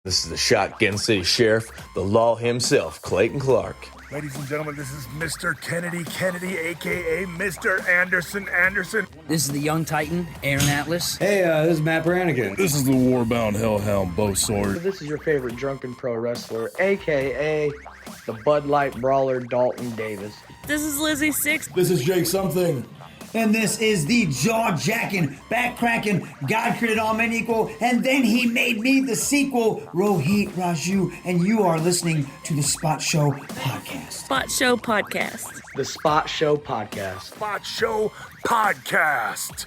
This is the Shotgun City Sheriff, the law himself, Clayton Clark. Ladies and gentlemen, this is Mr. Kennedy, a.k.a. Mr. Anderson. This is the young Titan, Aaron Atlas. Hey, this is Matt Brannigan. This is the Warbound Hellhound Bo Sword. This is your favorite drunken pro wrestler, a.k.a. the Bud Light Brawler, Dalton Davis. This is Lizzie Six. This is Jake Something. And this is the jaw-jacking, back-cracking, God created all men equal, and then he made me the sequel, Rohit Raju, and you are listening to the Spot Show Podcast. Spot Show Podcast. The Spot Show Podcast. Spot Show Podcast.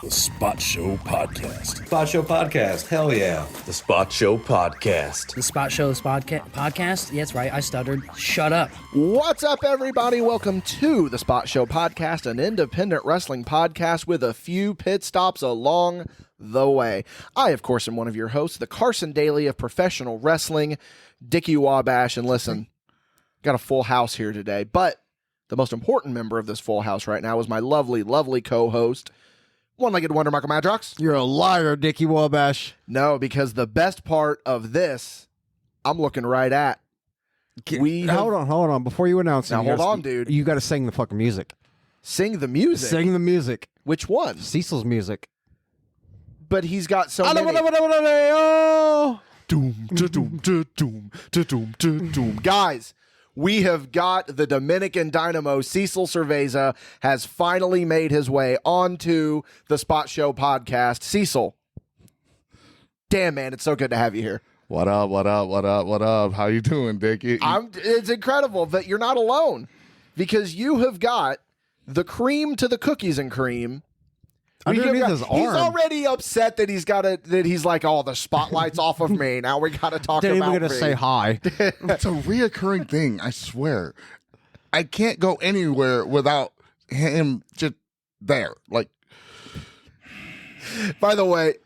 The Spot Show Podcast. Spot Show Podcast. Hell yeah. The Spot Show Podcast. The Spot Show Podcast? Yeah, that's right, I stuttered. Shut up. What's up, everybody? Welcome to the Spot Show Podcast, an independent wrestling podcast with a few pit stops along the way. I, of course, am one of your hosts, the Carson Daly of professional wrestling, Dickie Wabash. And listen, got a full house here today, but the most important member of this full house right now is my lovely, lovely co-host, one-legged wonder, Michael Madrox. You're a liar, Dickie Wabash. No, because the best part of this, I'm looking right at. Hold on. Before you announce it, hold on, dude. You got to sing the fucking music. Sing the music? Sing the music. Which one? Cecil's music. But he's got so many. Guys, we have got the Dominican Dynamo. Cecil Cerveza has finally made his way onto the Spot Show Podcast. Cecil, damn, man, it's so good to have you here. What up? How you doing, Dickie? It's incredible that you're not alone, because you have got the cream to the cookies and cream. Underneath his arm. He's already upset that he's like, oh, the spotlight's off of me. Now we got to talk Didn't about even gonna me. say hi. It's a reoccurring thing, I swear. I can't go anywhere without him just there. Like, by the way,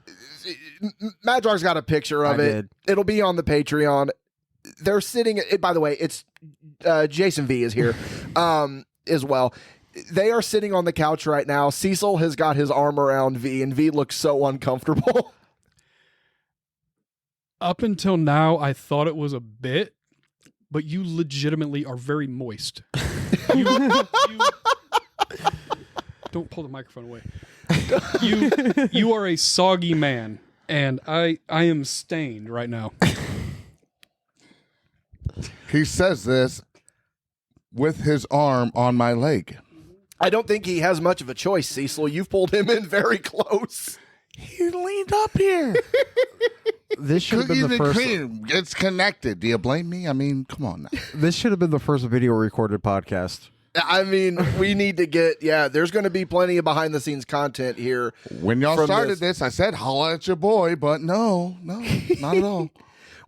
Madrock's got a picture of it. Did. It'll be on the Patreon. They're sitting. By the way, it's Jason V is here as well. They are sitting on the couch right now. Cecil has got his arm around V, and V looks so uncomfortable. Up until now, I thought it was a bit, but you legitimately are very moist. You don't pull the microphone away. You are a soggy man, and I am stained right now. he says this with his arm on my leg. I don't think he has much of a choice, Cecil. You've pulled him in very close. He leaned up here. This should have Cookies been the and first. cream. It's connected. Do you blame me? I mean, come on now. This should have been the first video recorded podcast. I mean, we need to get, there's going to be plenty of behind-the-scenes content here. When y'all started this, I said, holla at your boy, but no, not at all.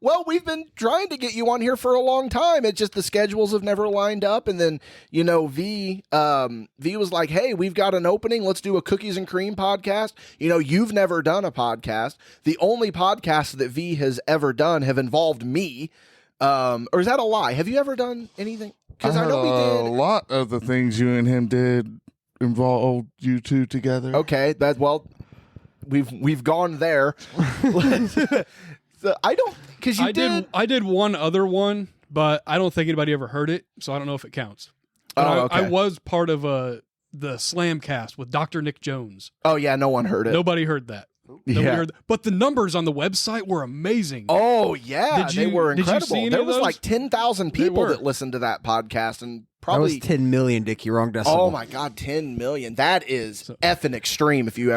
Well, we've been trying to get you on here for a long time. It's just the schedules have never lined up. And then, V was like, hey, we've got an opening. Let's do a cookies and cream podcast. You've never done a podcast. The only podcasts that V has ever done have involved me. Or is that a lie? Have you ever done anything? Because I know we did. A lot of the things you and him did involve you two together. Okay, we've gone there. So I don't, because I did one other one, but I don't think anybody ever heard it, so I don't know if it counts. But okay. I was part of the Slamcast with Dr. Nick Jones. Oh yeah, no one heard it. Nobody heard that. But the numbers on the website were amazing. Oh yeah, they were incredible. Did you see any there of was those? Like 10,000 people that listened to that podcast, and probably that was 10 million, Dickie. Wrong decimal. Oh my God, 10 million. That is effing extreme. If you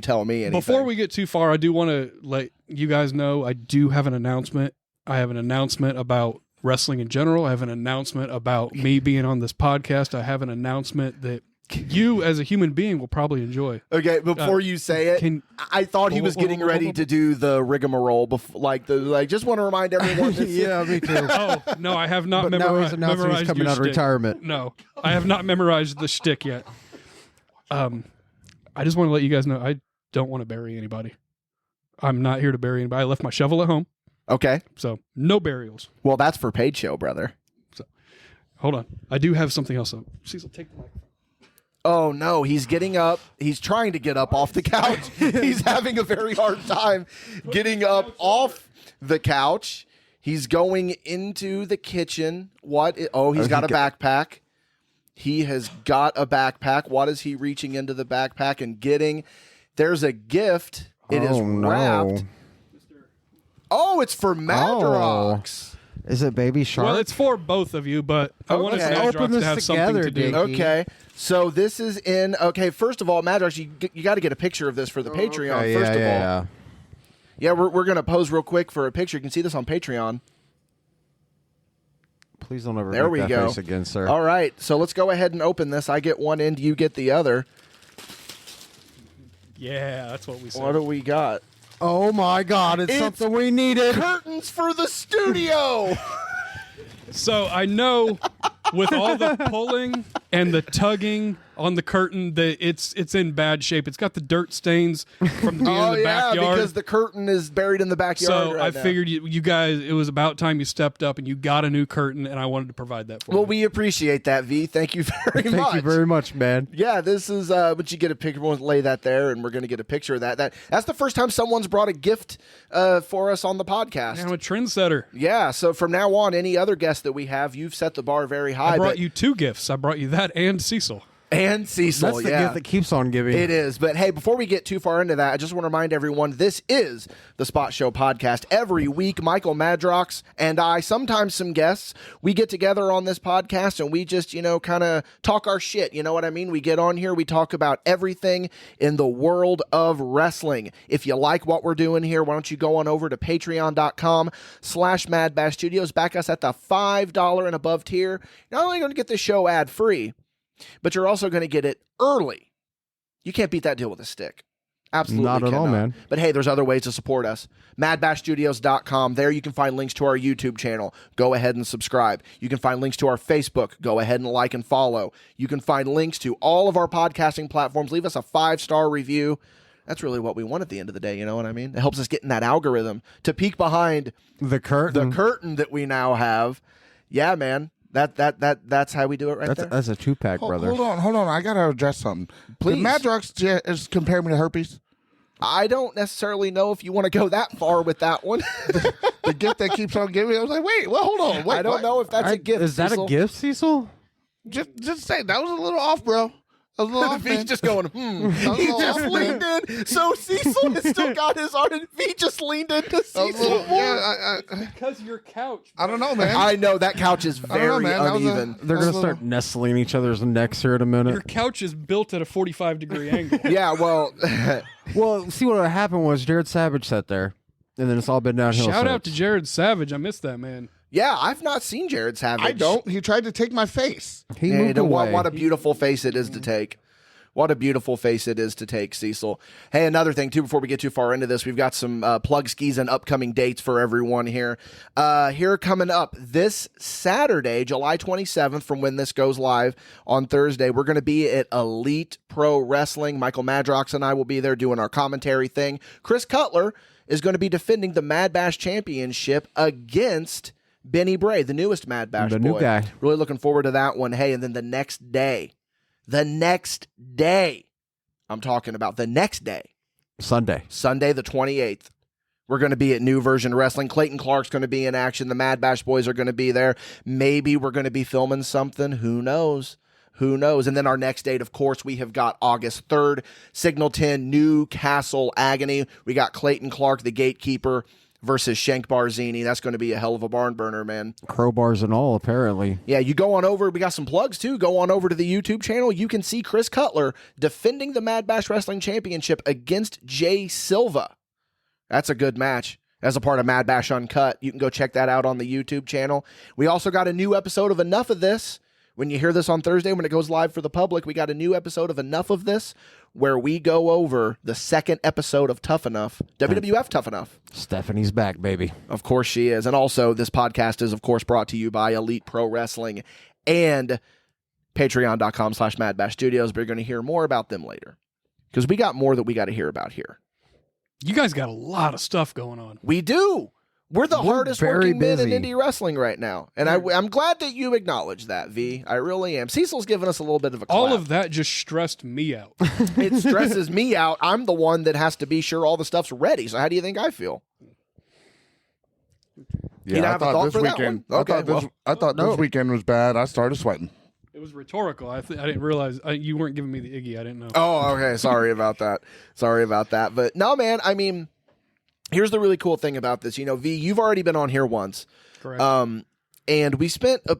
tell me anything. Before we get too far, I do want to let you guys know I do have an announcement. I have an announcement about wrestling in general. I have an announcement about me being on this podcast. I have an announcement that you as a human being will probably enjoy. Okay, before you say it, I thought he was getting ready to do the rigmarole, just want to remind everyone. Yeah, me too. Oh no, I have not But now he's memorized. announcing he's coming your out of shtick. retirement. No, I have not memorized the shtick yet. I just want to let you guys know I don't want to bury anybody. I'm not here to bury anybody. I left my shovel at home. Okay, so no burials. Well, that's for paid show, brother. So, hold on, I do have something else. Cecil, take the microphone. Oh no, he's getting up. He's trying to get up off the couch. He's having a very hard time getting up off the couch. He's going into the kitchen. He's got a backpack. He has got a backpack. What is he reaching into the backpack and getting? There's a gift. It is wrapped. Oh, it's for Madrox. Is it Baby Shark? Well, it's for both of you, but I wanted Madrox to have something to do. Okay, so this is in. Okay, first of all, Madrox, you got to get a picture of this for the Patreon. First of all, yeah, we're gonna pose real quick for a picture. You can see this on Patreon. Please don't ever there make we that go. face again, sir. All right, so let's go ahead and open this. I get one end, you get the other. Yeah, that's what we said. What do we got? Oh my God! It's something we needed. Curtains for the studio. So I know with all the pulling and the tugging on the curtain that it's in bad shape. It's got the dirt stains from being in the backyard. Because the curtain is buried in the backyard. So right I now. figured you guys, it was about time you stepped up and you got a new curtain, and I wanted to provide that for you. Well, we appreciate that, V. Thank you very much. Thank you very much, man. Yeah, this is. But you get a picture. We'll lay that there, and we're going to get a picture of that. That's the first time someone's brought a gift for us on the podcast. I'm a trendsetter. Yeah. So from now on, any other guest that we have, you've set the bar very high. I brought you two gifts. I brought you that and Cecil. And Cecil, That's the gift that keeps on giving. It is. But hey, before we get too far into that, I just want to remind everyone this is the Spot Show podcast. Every week, Michael Madrox and I, sometimes some guests, we get together on this podcast and we just, kind of talk our shit. You know what I mean? We get on here, we talk about everything in the world of wrestling. If you like what we're doing here, why don't you go on over to patreon.com/MadBash Studios, back us at the $5 and above tier. You're not only going to get this show ad-free, but you're also going to get it early. You can't beat that deal with a stick. Absolutely not at all, man. But hey, there's other ways to support us. MadBashStudios.com. There you can find links to our YouTube channel. Go ahead and subscribe. You can find links to our Facebook. Go ahead and like and follow. You can find links to all of our podcasting platforms. Leave us a 5-star review. That's really what we want at the end of the day. You know what I mean? It helps us get in that algorithm to peek behind the curtain that we now have. Yeah, man. That's how we do it there. That's a 2-pack, brother. Hold on. I gotta address something. Please. Did Madrox is compare me to herpes? I don't necessarily know if you want to go that far with that one. The gift that keeps on giving. I was like, wait, well, hold on. Wait, I don't know if that's a gift. Is that Cecil. a gift, Cecil? Just say that was a little off, bro. A little off, V's man. just going, He just leaned in. So Cecil has still got his arm, and V just leaned into Cecil more. Because your couch. I don't know, man. I know that couch is very man. uneven. They're going to start nestling each other's necks here in a Your minute. couch is built at a 45-degree angle. Yeah, well, Well, see what happened was Jared Savage sat there, and then it's all been downhill. Shout out to since. Jared Savage. I missed that, man. yeah, I've not seen Jared Savage. I don't. He tried to take my face. He moved away. What a beautiful face it is to take. What a beautiful face it is to take, Cecil. Hey, another thing, too, before we get too far into this, we've got some plug skis and upcoming dates for everyone here. Here coming up this Saturday, July 27th, from when this goes live on Thursday, we're going to be at Elite Pro Wrestling. Michael Madrox and I will be there doing our commentary thing. Chris Cutler is going to be defending the MadBash Championship against Benny Bray, the newest MadBash boy. The new guy. Really looking forward to that one. Hey, and then the next day, I'm talking about the next day, Sunday the 28th, we're going to be at New Version Wrestling. Clayton Clark's going to be in action. The MadBash boys are going to be there. Maybe we're going to be filming something. Who knows? And then our next date, of course, we have got August 3rd, Signal 10, Newcastle Agony. We got Clayton Clark, the gatekeeper, versus Shank Barzini. That's going to be a hell of a barn burner, man. Crowbars and all, apparently. Yeah, you go on over. We got some plugs, too. Go on over to the YouTube channel. You can see Chris Cutler defending the MadBash Wrestling Championship against Jay Silva. That's a good match. As a part of MadBash Uncut, you can go check that out on the YouTube channel. We also got a new episode of Enough of This. When you hear this on Thursday, when it goes live for the public, we got a new episode of Enough of This, where we go over the second episode of Tough Enough, WWF Tough Enough. Stephanie's back, baby. Of course she is. And also, this podcast is, of course, brought to you by Elite Pro Wrestling and patreon.com/MadBash Studios. But you're going to hear more about them later, because we got more that we got to hear about here. You guys got a lot of stuff going on. We do. We're the hardest very working men in busy. indie wrestling right now. And I'm glad that you acknowledge that, V. I really am. Cecil's given us a little bit of a clap. All of that just stressed me out. It stresses me out. I'm the one that has to be sure all the stuff's ready. So how do you think I feel? You Yeah, I have a thought thought this for that weekend. one? Okay, I thought this weekend was bad. I started sweating. It was rhetorical. I didn't realize you weren't giving me the Iggy. I didn't know. Oh, okay. Sorry about that. But no, man, I mean, here's the really cool thing about this. You know, V, you've already been on here once. Correct. And we spent a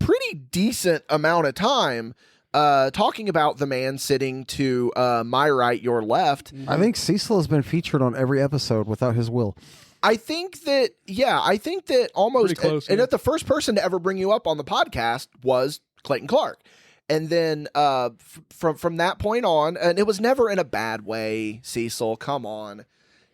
pretty decent amount of time talking about the man sitting to my right, your left. I think Cecil has been featured on every episode without his will. I think that almost, Pretty close, and yeah. that the first person to ever bring you up on the podcast was Clayton Clark. And then from that point on, and it was never in a bad way, Cecil, come on.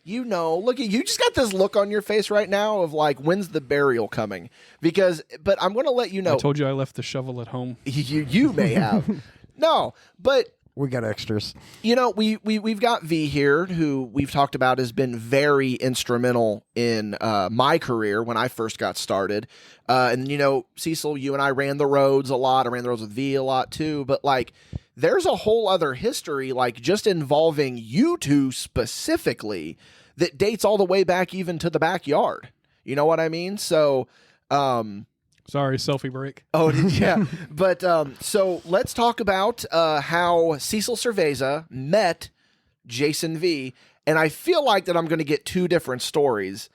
You know, look at you just got this look on your face right now of like, when's the burial coming? But I'm going to let you know. I told you I left the shovel at home. You may have. No, but We got extras. you know, we've got V here, who we've talked about has been very instrumental in my career when I first got started. And, you know, Cecil, you and I ran the roads a lot. I ran the roads with V a lot too. But, like, there's a whole other history, like, just involving you two specifically that dates all the way back even to the backyard. You know what I mean? So, Sorry, selfie break. oh, yeah. But so let's talk about how Cecil Cerveza met Jason V. And I feel like that I'm going to get two different stories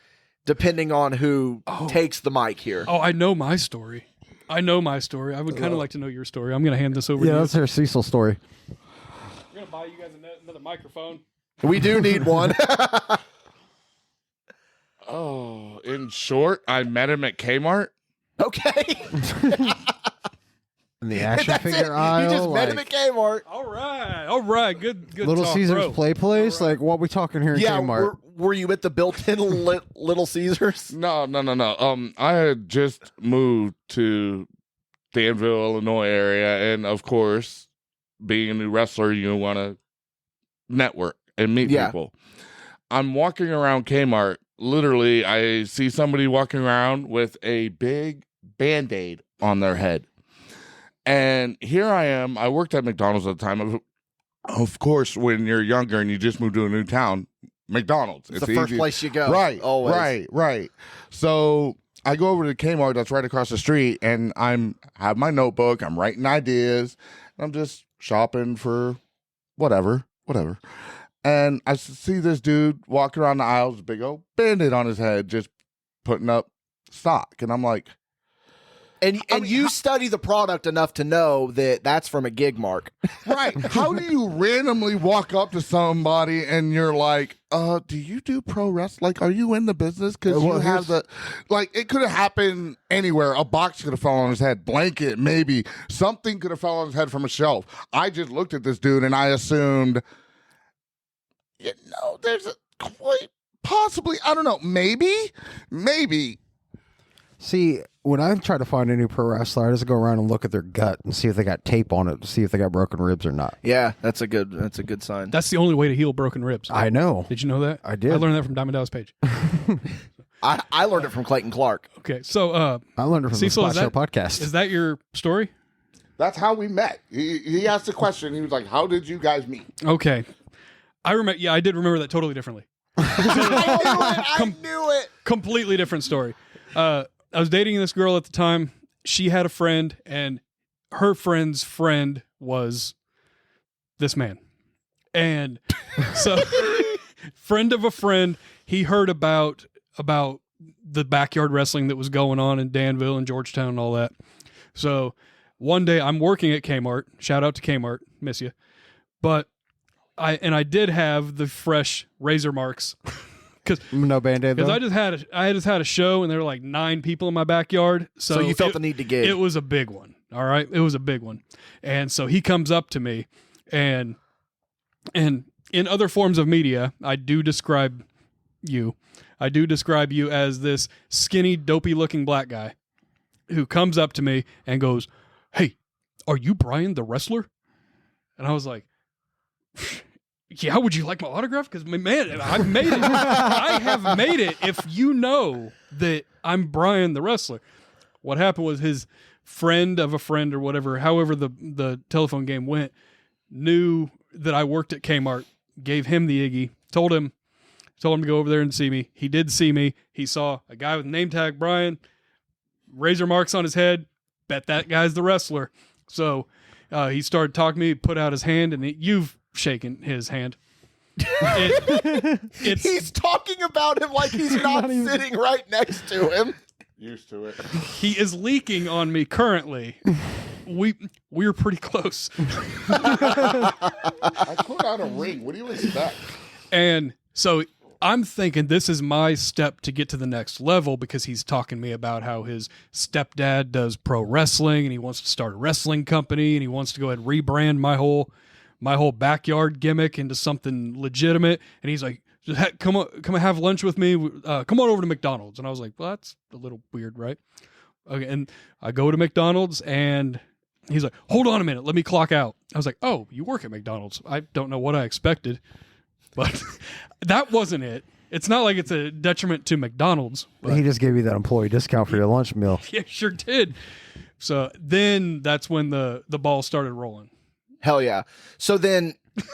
depending on who takes the mic here. Oh, I know my story. I would kind of like to know your story. I'm going to hand this over to Yeah, you. that's her Cecil story. We're going to buy you guys another microphone. We do need one. Oh, in short, I met him at Kmart. Okay. In the action That's it. figure aisle. You just met him like, at Kmart. All right. Good Little talk, Caesars bro. Play Place. Like, what we talking here in Yeah, Kmart? were you at the built-in Little Caesars? No. I had just moved to Danville, Illinois area, and of course, being a new wrestler, you want to network and meet people. I'm walking around Kmart. Literally, I see somebody walking around with a big Band-Aid on their head. And here I am. I worked at McDonald's at the time. Of course, when you're younger and you just move to a new town, McDonald's. It's the first place you go. Right, always. right. So I go over to Kmart that's right across the street, and have my notebook. I'm writing ideas. I'm just shopping for whatever. And I see this dude walking around the aisles, big old Band-Aid on his head, just putting up stock. And I'm like... And you study the product enough to know that that's from a gig mark. Right. How do you randomly walk up to somebody and you're like, do you do pro wrestling? Like, are you in the business? Because you have the... Like, it could have happened anywhere. A box could have fallen on his head. Blanket, maybe. Something could have fell on his head from a shelf. I just looked at this dude and I assumed... You know, there's a quite possibly, I don't know, maybe. See, when I try to find a new pro wrestler, I just go around and look at their gut and see if they got tape on it to see if they got broken ribs or not. Yeah, that's a good sign. That's the only way to heal broken ribs. I know. Did you know that? I did. I learned that from Diamond Dallas Page. I learned it from Clayton Clark. Okay, so I learned it from Cecil, the Spot Show podcast. Is that your story? That's how we met. He asked the question. He was like, how did you guys meet? Okay. I remember. Yeah, I did remember that totally differently. I knew it. Completely different story. I was dating this girl at the time. She had a friend, and her friend's friend was this man. And so, friend of a friend, he heard about the backyard wrestling that was going on in Danville and Georgetown and all that. So one day I'm working at Kmart. Shout out to Kmart. Miss you. But I did have the fresh razor marks because no Band-Aid. Because I just had a show and there were like 9 people in my backyard. So you felt the need to gig. It was a big one. All right, it was a big one. And so he comes up to me, and in other forms of media, I do describe you as this skinny, dopey-looking black guy who comes up to me and goes, "Hey, are you Brian the wrestler?" And I was like, yeah, would you like my autograph? Because, man, I've made it. I have made it if you know that I'm Brian the wrestler. What happened was his friend of a friend or whatever, however the telephone game went, knew that I worked at Kmart, gave him the Iggy, told him to go over there and see me. He did see me. He saw a guy with name tag Brian, razor marks on his head. Bet that guy's the wrestler. So he started talking to me, put out his hand, and you've shaken his hand. He's talking about him like he's not sitting right next to him. Used to it. He is leaking on me currently. We're pretty close. I put out a ring. What do you expect? And so I'm thinking this is my step to get to the next level, because he's talking to me about how his stepdad does pro wrestling and he wants to start a wrestling company and he wants to go ahead and rebrand my whole backyard gimmick into something legitimate. And he's like, come and have lunch with me. Come on over to McDonald's. And I was like, well, that's a little weird, right? Okay. And I go to McDonald's and he's like, hold on a minute, let me clock out. I was like, oh, you work at McDonald's. I don't know what I expected. But that wasn't it. It's not like it's a detriment to McDonald's. But He just gave you that employee discount for your lunch meal. yeah, sure did. So then that's when the ball started rolling. Hell yeah. So then, There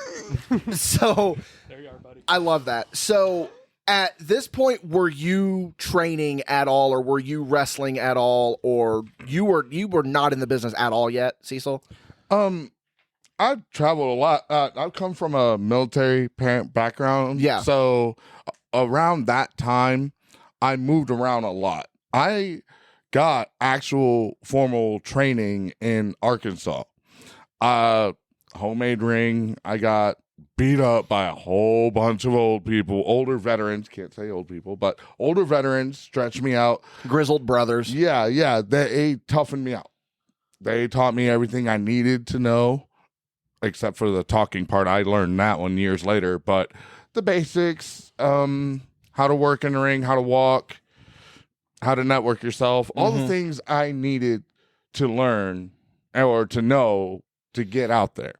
you are, buddy. I love that. So at this point, were you training at all, or were you wrestling at all, or you were not in the business at all yet, Cecil? I've traveled a lot. I've come from a military parent background. Yeah. So around that time, I moved around a lot. I got actual formal training in Arkansas. Homemade ring. I got beat up by a whole bunch of old people, older veterans. Can't say old people, but older veterans stretched me out. Grizzled brothers. Yeah. They toughened me out. They taught me everything I needed to know. Except for the talking part. I learned that one years later. But the basics, how to work in the ring, how to walk, how to network yourself, all the things I needed to learn or to know to get out there.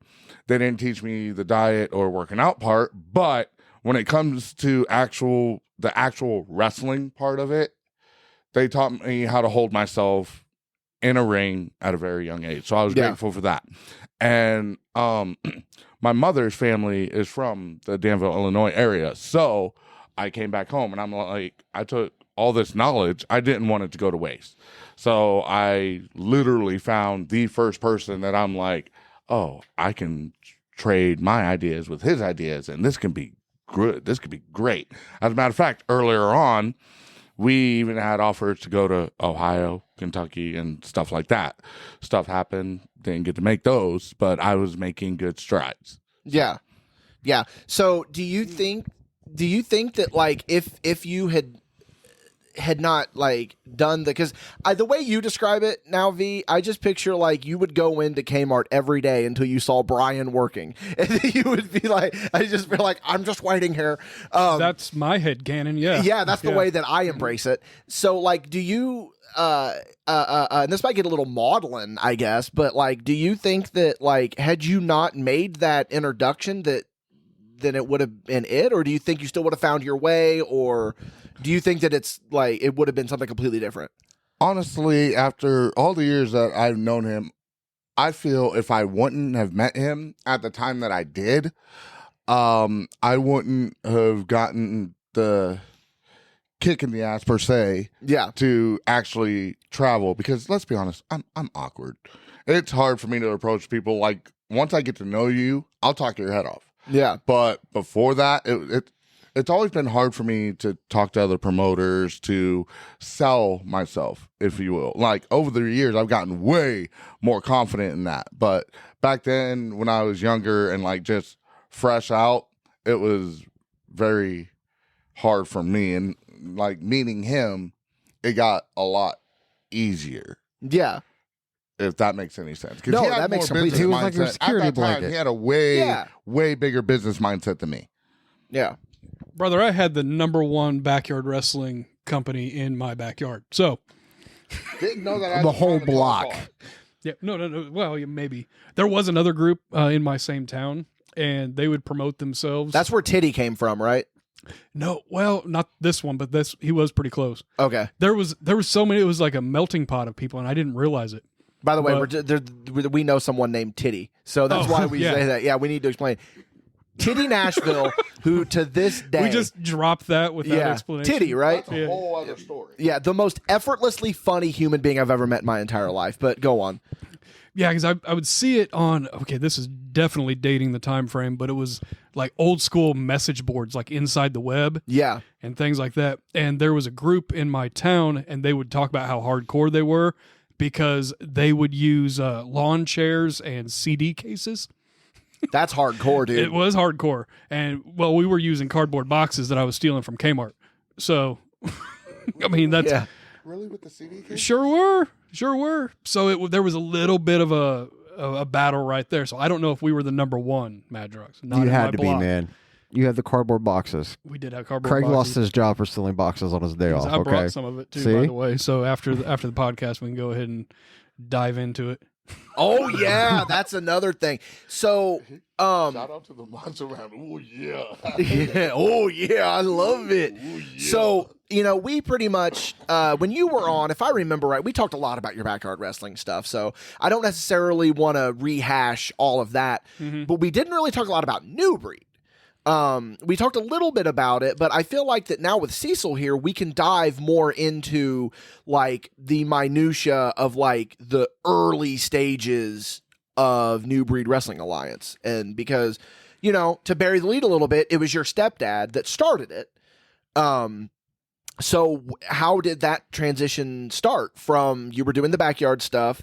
They didn't teach me the diet or working out part, but when it comes to the actual wrestling part of it, they taught me how to hold myself in a ring at a very young age. So I was grateful for that. And my mother's family is from the Danville, Illinois area. So I came back home and I'm like, I took all this knowledge. I didn't want it to go to waste. So I literally found the first person that I'm like, oh, I can trade my ideas with his ideas and this can be good. This could be great. As a matter of fact, earlier on, we even had offers to go to Ohio, Kentucky, and stuff like that. Stuff happened. Didn't get to make those, but I was making good strides. Yeah. Yeah. So do you think that, like, if you had not, like, done because the way you describe it now, V, I just picture, like, you would go into Kmart every day until you saw Brian working, and then you would be like, I just feel like I'm just waiting here. That's my headcanon. Yeah, that's the way that I embrace it. So, like, do you and this might get a little maudlin, I guess, but, like, do you think that, like, had you not made that introduction, that then it would have been it, or do you think you still would have found your way, or do you think that it's like it would have been something completely different? Honestly, after all the years that I've known him, I feel if I wouldn't have met him at the time that I did, I wouldn't have gotten the kick in the ass per se to actually travel, because let's be honest, I'm awkward. It's hard for me to approach people. Like, once I get to know you, I'll talk your head off. Yeah. But before that, it's always been hard for me to talk to other promoters, to sell myself, if you will. Like, over the years, I've gotten way more confident in that. But back then, when I was younger and, like, just fresh out, it was very hard for me. And, like, meeting him, it got a lot easier. Yeah. If that makes any sense. No, that makes complete sense. He was like your security blanket. He had a way bigger business mindset than me. Yeah. Brother, I had the number 1 backyard wrestling company in my backyard. So didn't know that. The whole block. Yeah, no. Well, maybe there was another group in my same town, and they would promote themselves. That's where Titty came from, right? No, well, not this one, but he was pretty close. Okay. There was so many. It was like a melting pot of people, and I didn't realize it. By the way, we know someone named Titty, so that's why we say that. Yeah, we need to explain. Titty Nashville, who to this day we just dropped that without explanation. Titty, right? That's a whole other story. Yeah, the most effortlessly funny human being I've ever met in my entire life. But go on. Yeah, because I would see it on. Okay, this is definitely dating the time frame, but it was like old school message boards, like inside the web. Yeah, and things like that. And there was a group in my town, and they would talk about how hardcore they were because they would use lawn chairs and CD cases. That's hardcore, dude. It was hardcore. And, well, we were using cardboard boxes that I was stealing from Kmart. So, I mean, that's... Yeah. Really, with the CD case? Sure were. So there was a little bit of a battle right there. So I don't know if we were the number one, Mad Drugs. Not You in had my to block. be, man. You had the cardboard boxes. We did have cardboard Craig boxes. lost his job for stealing boxes on his day off. I brought some of it, too, by the way. So after the podcast, we can go ahead and dive into it. Oh yeah, that's another thing. So, shout out to the monster round. Oh yeah. Yeah. Oh yeah, I love it. Ooh, yeah. So, we pretty much when you were on, if I remember right, we talked a lot about your backyard wrestling stuff. So I don't necessarily want to rehash all of that, but we didn't really talk a lot about New Breed. We talked a little bit about it, but I feel like that now with Cecil here, we can dive more into like the minutia of like the early stages of New Breed Wrestling Alliance. And because, to bury the lead a little bit, it was your stepdad that started it. So how did that transition start from you were doing the backyard stuff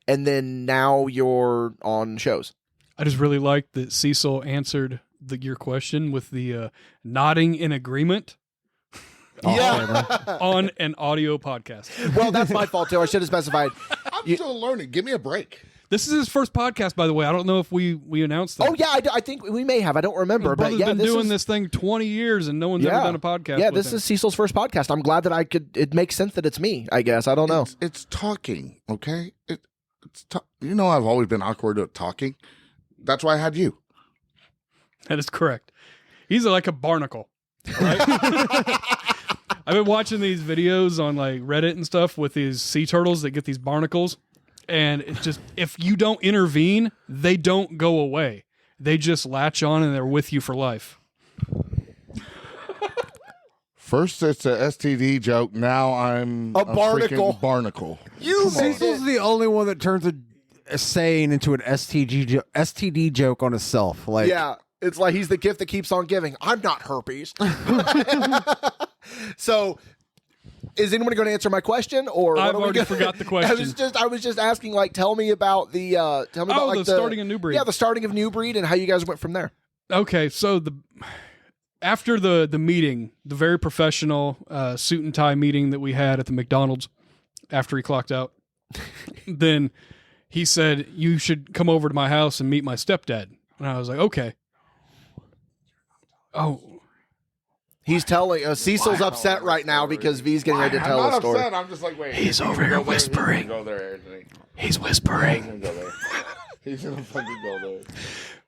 and then now you're on shows? I just really liked that Cecil answered your question with the nodding in agreement. On an audio podcast. Well, that's my fault too. I should have specified. I'm still learning. Give me a break. This is his first podcast, by the way. I don't know if we announced that. Oh yeah, I think we may have. I don't remember, His but brother's yeah, been doing this thing 20 years, and no one's ever done a podcast. Yeah, with this him. is Cecil's first podcast. I'm glad that it makes sense that it's me. I guess I don't know. It's talking, okay? I've always been awkward at talking. That's why I had you. That is correct. He's like a barnacle, right? I've been watching these videos on like Reddit and stuff with these sea turtles that get these barnacles, and it's just if you don't intervene, they don't go away. They just latch on and they're with you for life. First, it's a STD joke. Now I'm a barnacle. Freaking barnacle. Cecil's the only one that turns a saying into an STD joke on himself. Like, yeah, it's like he's the gift that keeps on giving. I'm not herpes. So, is anyone going to answer my question, or I've already forgot the question. I was just asking. Like, tell me about the the starting of New Breed. Yeah, the starting of New Breed and how you guys went from there. Okay, so after the meeting, the very professional suit and tie meeting that we had at the McDonald's after he clocked out, then he said, "You should come over to my house and meet my stepdad." And I was like, "Okay." Oh. He's telling Cecil's upset right now because V's getting ready to tell I'm a not story. upset. I'm just like, wait. He's over here whispering. Go there, Anthony. He's whispering. He's gonna go there. He's gonna fucking go there.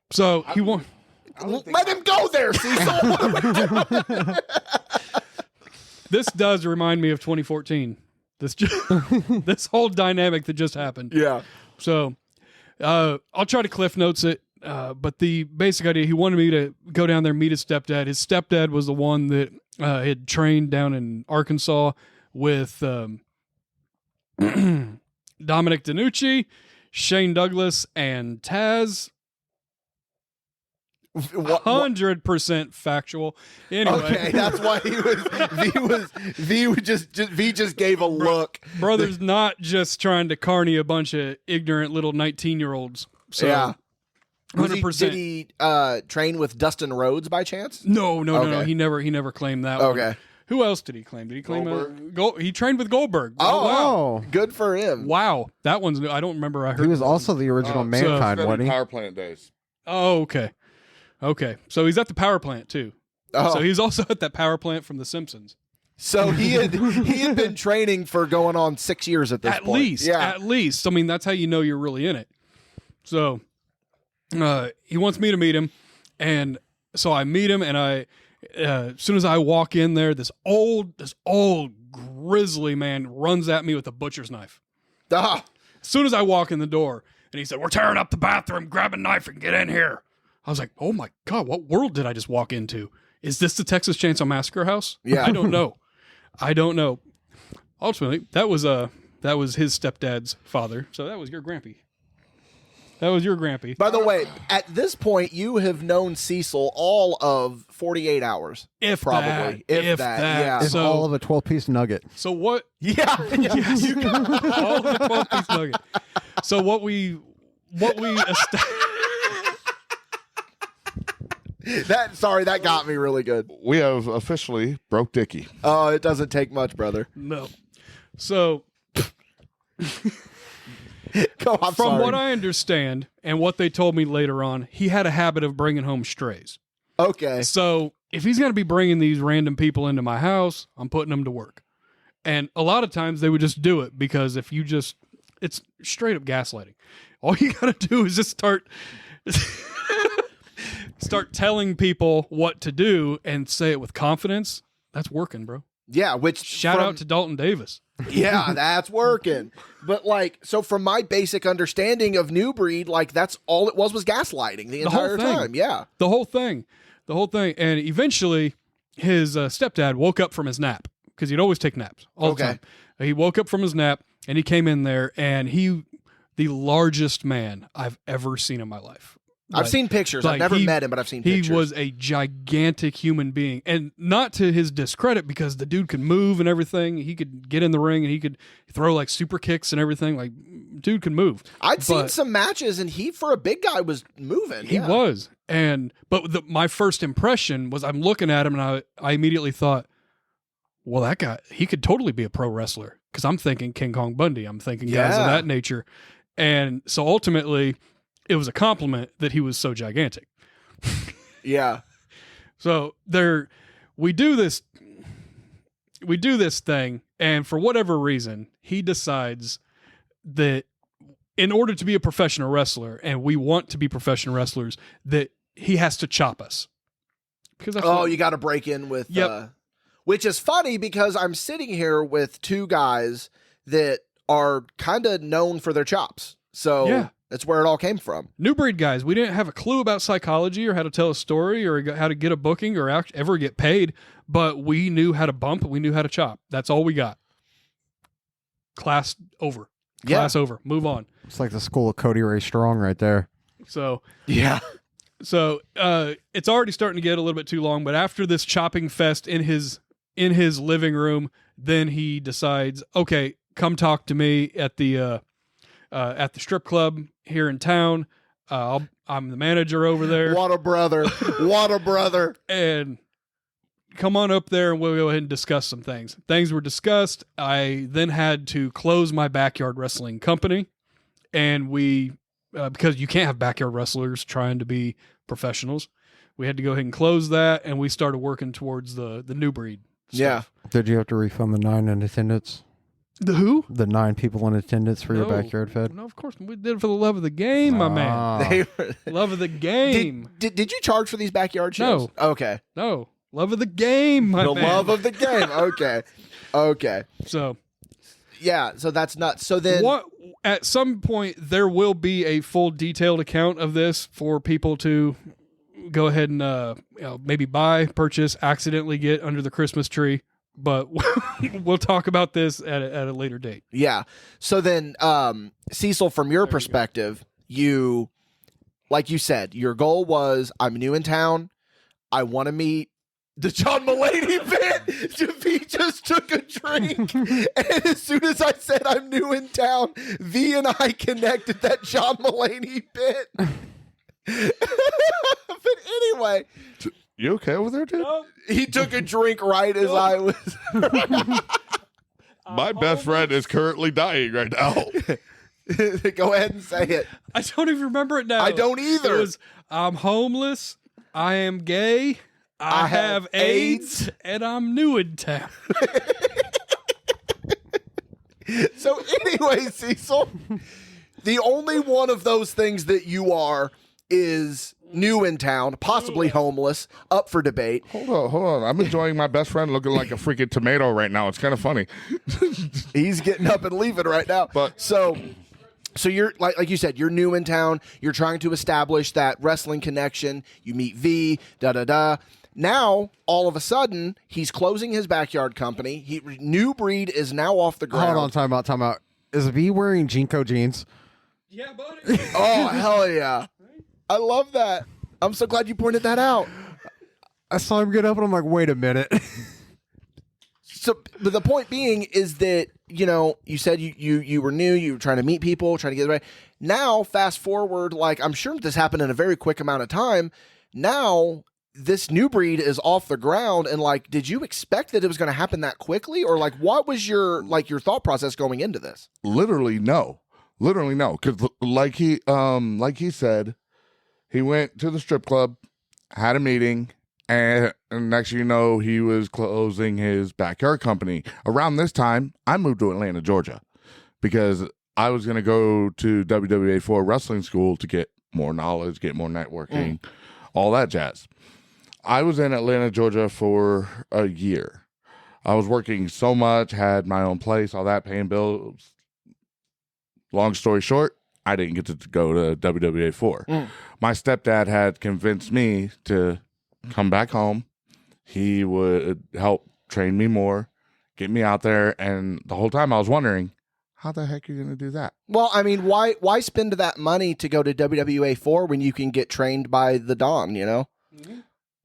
So he won't. Let him go there, Cecil. This does remind me of 2014. This whole dynamic that just happened. Yeah. So I'll try to cliff notes it. But the basic idea, he wanted me to go down there and meet his stepdad. His stepdad was the one that had trained down in Arkansas with Dominic DeNucci, Shane Douglas, and Taz. 100% factual. Anyway, okay, that's why V just gave a look. Brother's not just trying to carny a bunch of ignorant little 19-year-olds. So, yeah. 100%. Did he train with Dustin Rhodes by chance? No. He never claimed that. Okay. One. Who else did he claim? Did he claim he trained with Goldberg? Oh, wow. Good for him. Wow. That one's new. I don't remember. I heard he was also the original Mankind, wasn't he? Power plant days. Oh, okay. So he's at the power plant too. Oh. So he's also at that power plant from The Simpsons. So he had been training for going on 6 years at this point. At least. I mean, that's how you know you're really in it. So he wants me to meet him. And so I meet him, and as soon as I walk in there, this old grizzly man runs at me with a butcher's knife. Ah. As soon as I walk in the door, and he said, "We're tearing up the bathroom. Grab a knife and get in here." I was like, "Oh my God, what world did I just walk into? Is this the Texas Chainsaw Massacre house?" Yeah. I don't know. Ultimately, that was his stepdad's father. So that was your grampy. By the way, at this point, you have known Cecil all of 48 hours. If probably. that. If that. Yeah. It's all of a 12-piece nugget. So what? Yeah. Yes. All of a 12-piece nugget. So what we that got me really good. We have officially broke Dickie. Oh, it doesn't take much, brother. No. So From what I understand and what they told me later on, he had a habit of bringing home strays. Okay. So if he's going to be bringing these random people into my house, I'm putting them to work. And a lot of times they would just do it because it's straight up gaslighting. All you got to do is just start telling people what to do and say it with confidence. That's working, bro. Yeah, shout out to Dalton Davis. Yeah, that's working. But so from my basic understanding of New Breed, that's all it was gaslighting the entire time. Yeah. The whole thing. And eventually his stepdad woke up from his nap because he'd always take naps all the time. He woke up from his nap and he came in there and the largest man I've ever seen in my life. I've seen pictures. I've never met him, but I've seen pictures. He was a gigantic human being. And not to his discredit, because the dude could move and everything. He could get in the ring and he could throw super kicks and everything. Dude could move. I'd seen some matches and he, for a big guy, was moving. He was. But my first impression was I'm looking at him and I immediately thought, well, that guy, he could totally be a pro wrestler. Because I'm thinking King Kong Bundy. I'm thinking guys of that nature. And so ultimately, it was a compliment that he was so gigantic. Yeah. So we do this thing, and for whatever reason, he decides that in order to be a professional wrestler, and we want to be professional wrestlers, that he has to chop us. Because you got to break in with, which is funny because I'm sitting here with two guys that are kind of known for their chops. So yeah. That's where it all came from. New Breed guys, we didn't have a clue about psychology or how to tell a story or how to get a booking or ever get paid, but we knew how to bump, we knew how to chop. That's all we got. Class over. Class over. Move on. It's like the school of Cody Ray Strong right there. So yeah. So it's already starting to get a little bit too long, but after this chopping fest in his living room, then he decides, okay, come talk to me at the strip club here in town. I'm the manager over there. What a brother. What a brother. And come on up there and we'll go ahead and discuss some things. Things were discussed. I then had to close my backyard wrestling company. And we, because you can't have backyard wrestlers trying to be professionals, we had to go ahead and close that. And we started working towards the New Breed stuff. Yeah. Did you have to refund the 9 in attendance? The who? The 9 people in attendance for your backyard fed? No, of course. We did it for the love of the game, my man. Love of the game. Did you charge for these backyard shows? No. Okay. No. Love of the game, my man. The love of the game. Okay. Okay. So. Yeah, so that's nuts. So then. At some point, there will be a full detailed account of this for people to go ahead and maybe purchase, accidentally get under the Christmas tree. But we'll talk about this at a later date. Yeah. So then, Cecil, from your perspective, you, like you said, your goal was, I'm new in town. I want to meet the John Mulaney bit. V just took a drink. And as soon as I said I'm new in town, V and I connected that John Mulaney bit. But anyway. You okay over there, dude? He took a drink right as I was. My best friend is currently dying right now. Go ahead and say it. I don't even remember it now. I don't either. It was, I'm homeless. I am gay. I have AIDS. And I'm new in town. So anyway, Cecil, the only one of those things that you are is new in town, possibly homeless, up for debate. Hold on. I'm enjoying my best friend looking like a freaking tomato right now. It's kind of funny. He's getting up and leaving right now. But so you're like you said, you're new in town. You're trying to establish that wrestling connection. You meet V. Now, all of a sudden, he's closing his backyard company. New Breed is now off the ground. Hold on, time out. Is V wearing Jinko jeans? Yeah, buddy. Oh, hell yeah. I love that. I'm so glad you pointed that out. I saw him get up and I'm like, wait a minute. So, but the point being is that, you said you were new, you were trying to meet people, trying to get right. Now, fast forward, like, I'm sure this happened in a very quick amount of time. Now, this New Breed is off the ground, and like, did you expect that it was going to happen that quickly, or like, what was your thought process going into this? Literally no, because like he said, he went to the strip club, had a meeting, and next you know, he was closing his backyard company. Around this time, I moved to Atlanta, Georgia, because I was going to go to WWA4 wrestling school to get more knowledge, get more networking, all that jazz. I was in Atlanta, Georgia for a year. I was working so much, had my own place, all that, paying bills. Long story short, I didn't get to go to WWA4. My stepdad had convinced me to come back home. He would help train me more, get me out there, and the whole time I was wondering, how the heck are you going to do that? Well, I mean, why spend that money to go to WWA4 when you can get trained by the Don,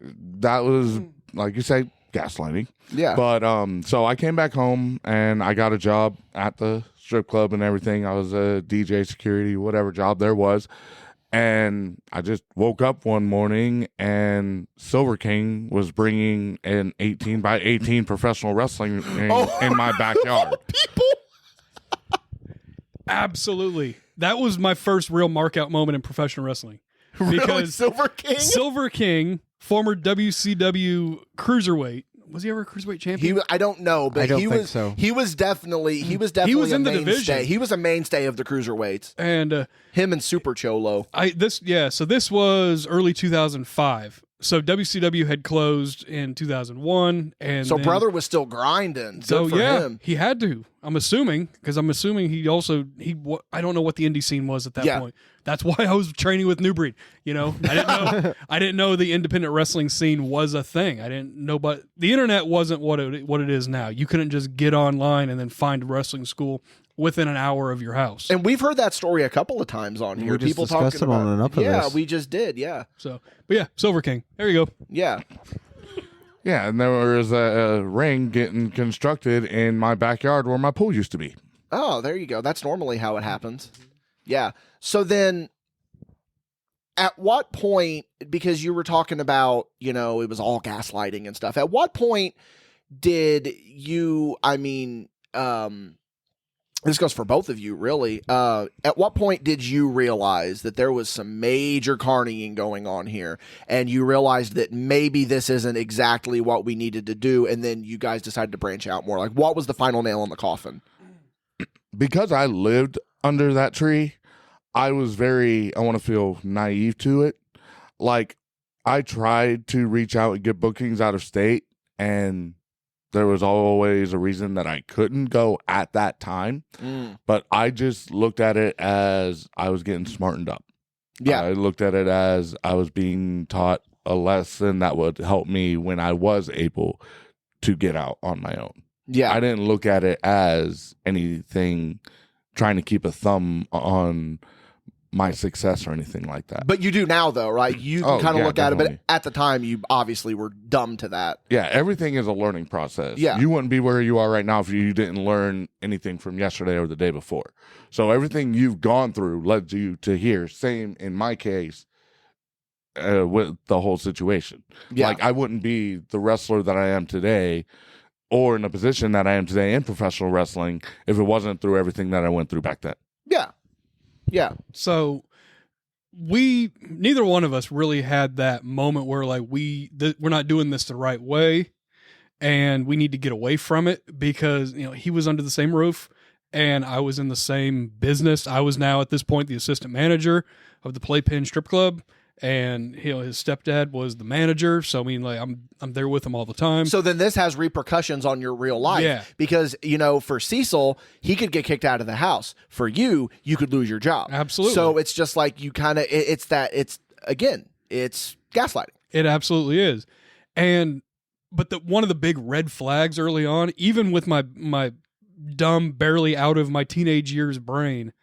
That was, like you say, gaslighting. Yeah. But so I came back home and I got a job at the strip club and everything. I was a DJ, security, whatever job there was. And I just woke up one morning and Silver King was bringing an 18 by 18 professional wrestling ring in my backyard. People. Absolutely. That was my first real mark-out moment in professional wrestling. Because really? Silver King? Silver King, former WCW cruiserweight. Was he ever a cruiserweight champion? I don't know, but he was definitely in the division. He was a mainstay of the cruiserweights. And him and Super Cholo. So this was early 2005. So WCW had closed in 2001, and so brother was still grinding. Good for him. He had to. I'm assuming he also I don't know what the indie scene was at that point. That's why I was training with New Breed. I didn't know the independent wrestling scene was a thing. I didn't know, but the internet wasn't what it is now. You couldn't just get online and then find a wrestling school within an hour of your house. And we've heard that story a couple of times on here. People talking about on enough of yeah, this. we just did. Yeah. So, but yeah, Silver King. There you go. Yeah. Yeah, and there was a ring getting constructed in my backyard where my pool used to be. Oh, there you go. That's normally how it happens. Yeah. So then at what point, because you were talking about, it was all gaslighting and stuff. At what point did you, this goes for both of you, really. At what point did you realize that there was some major carnying going on here, and you realized that maybe this isn't exactly what we needed to do, and then you guys decided to branch out more? Like, what was the final nail in the coffin? Because I lived under that tree, I was I want to feel naive to it. Like, I tried to reach out and get bookings out of state, and there was always a reason that I couldn't go at that time. But I just looked at it as I was getting smartened up. Yeah. I looked at it as I was being taught a lesson that would help me when I was able to get out on my own. Yeah. I didn't look at it as anything trying to keep a thumb on my success or anything like that. But you do now, though, right? You can kind of look definitely. at it, but at the time, you obviously were dumb to that. Yeah, everything is a learning process. Yeah. You wouldn't be where you are right now if you didn't learn anything from yesterday or the day before. So everything you've gone through led you to here. Same in my case with the whole situation. Yeah. Like, I wouldn't be the wrestler that I am today or in the position that I am today in professional wrestling if it wasn't through everything that I went through back then. Yeah. Yeah. So neither one of us really had that moment where like we're not doing this the right way and we need to get away from it, because he was under the same roof and I was in the same business. I was now at this point the assistant manager of the Playpen Strip Club, and his stepdad was the manager. So I mean, like I'm there with him all the time. So then this has repercussions on your real life. Yeah. Because, for Cecil, he could get kicked out of the house. For you, you could lose your job. Absolutely. So it's just like you kind of, it's gaslighting. It absolutely is. But one of the big red flags early on, even with my dumb, barely out of my teenage years brain,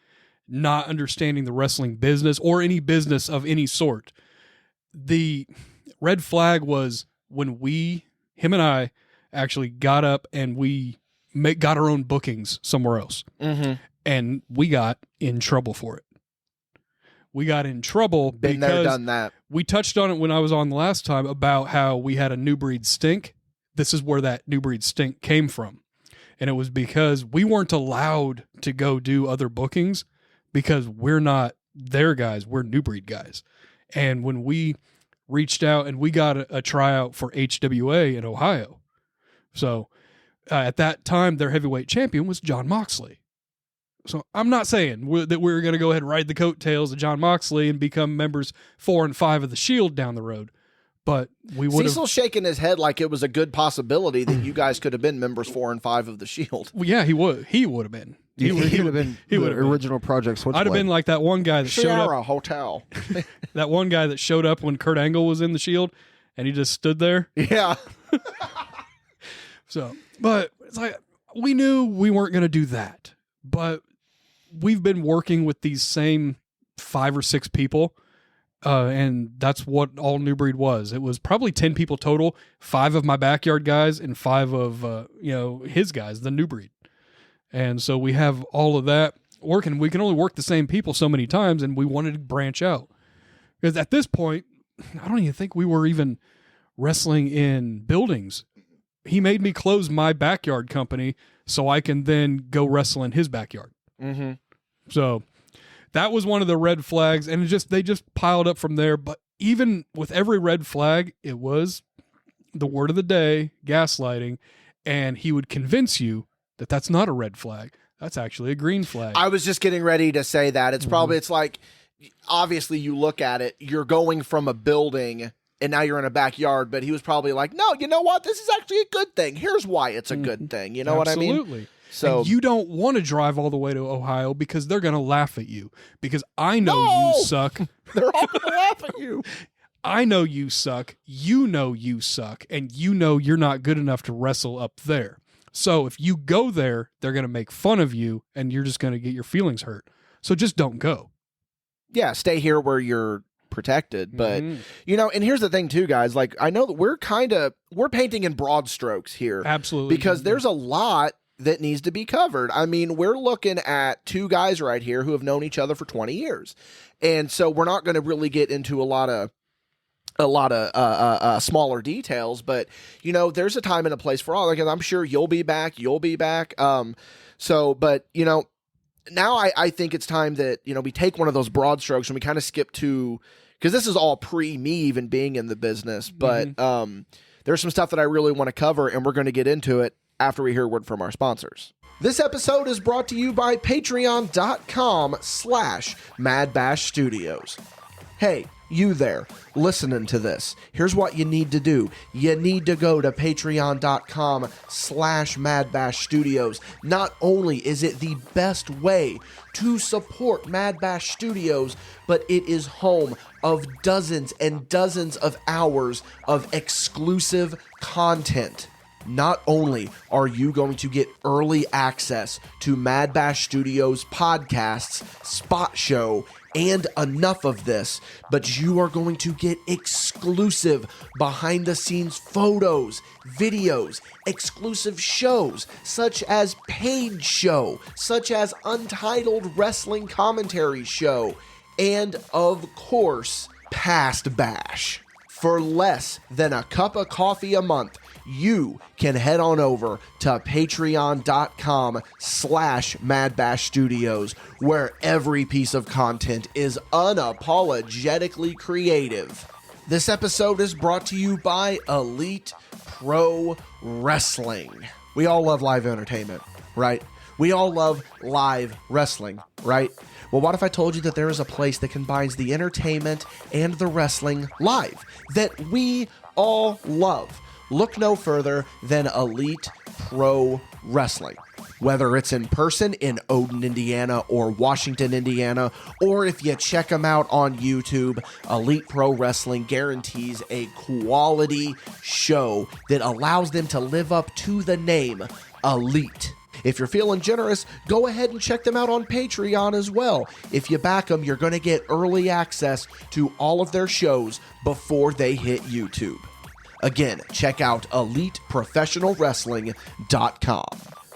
not understanding the wrestling business or any business of any sort, the red flag was when him and I actually got up and we got our own bookings somewhere else. Mm-hmm. And we got in trouble for it. We got in trouble Been because there, done that. we touched on it when I was on the last time about how we had a new breed stink. This is where that new breed stink came from. And it was because we weren't allowed to go do other bookings because we're not their guys. We're new breed guys. And when we reached out and we got a tryout for HWA in Ohio. So at that time, their heavyweight champion was John Moxley. So I'm not saying that we're going to go ahead and ride the coattails of John Moxley and become members 4 and 5 of the Shield down the road. But we would have... Cecil's shaking his head like it was a good possibility that you guys could have been members 4 and 5 of the Shield. Well, yeah, he would have been. He would have been he the would have been. original Project Switchblade. I'd have been like that one guy that showed Sierra up. Hotel. That one guy that showed up when Kurt Angle was in the Shield, and he just stood there. Yeah. So, but it's like we knew we weren't going to do that, but we've been working with these same 5 or 6 people, and that's what all New Breed was. It was probably 10 people total, 5 of my backyard guys and 5 of his guys, the New Breed. And so we have all of that working. We can only work the same people so many times, and we wanted to branch out. Because at this point, I don't even think we were even wrestling in buildings. He made me close my backyard company so I can then go wrestle in his backyard. Mm-hmm. So that was one of the red flags, and they just piled up from there. But even with every red flag, it was the word of the day, gaslighting, and he would convince you that that's not a red flag. That's actually a green flag. I was just getting ready to say that. It's probably, it's like, obviously you look at it, you're going from a building and now you're in a backyard, but he was probably like, no, you know what? This is actually a good thing. Here's why it's a good thing. You know what I mean? Absolutely. So and you don't want to drive all the way to Ohio because they're going to laugh at you because I know you suck. They're all going to laugh at you. I know you suck. You know you suck. And you know you're not good enough to wrestle up there. So if you go there, they're going to make fun of you and you're just going to get your feelings hurt. So just don't go. Yeah, stay here where you're protected. But, and here's the thing too, guys. Like, I know that we're painting in broad strokes here. Absolutely. Because there's a lot that needs to be covered. I mean, we're looking at 2 guys right here who have known each other for 20 years. And so we're not going to really get into a lot of smaller details, but there's a time and a place for all. Like, I'm sure you'll be back. But now I think it's time that we take one of those broad strokes and we kind of skip to, because this is all pre me even being in the business. But there's some stuff that I really want to cover, and we're going to get into it after we hear a word from our sponsors. This episode is brought to you by patreon.com/MadBash Studios. Hey, you there, listening to this. Here's what you need to do. You need to go to patreon.com/MadBash Studios. Not only is it the best way to support MadBash Studios, but it is home of dozens and dozens of hours of exclusive content. Not only are you going to get early access to MadBash Studios podcasts, Spot Show, and Enough of This, but you are going to get exclusive behind-the-scenes photos, videos, exclusive shows, such as Paid Show, such as Untitled Wrestling Commentary Show, and, of course, Past Bash. For less than a cup of coffee a month, you can head on over to patreon.com/MadBash Studios, where every piece of content is unapologetically creative. This episode is brought to you by Elite Pro Wrestling. We all love live entertainment, right? We all love live wrestling, right? Well, what if I told you that there is a place that combines the entertainment and the wrestling live that we all love? Look no further than Elite Pro Wrestling. Whether it's in person in Odin, Indiana, or Washington, Indiana, or if you check them out on YouTube, Elite Pro Wrestling guarantees a quality show that allows them to live up to the name Elite. If you're feeling generous, go ahead and check them out on Patreon as well. If you back them, you're going to get early access to all of their shows before they hit YouTube. Again, check out EliteProfessionalWrestling.com.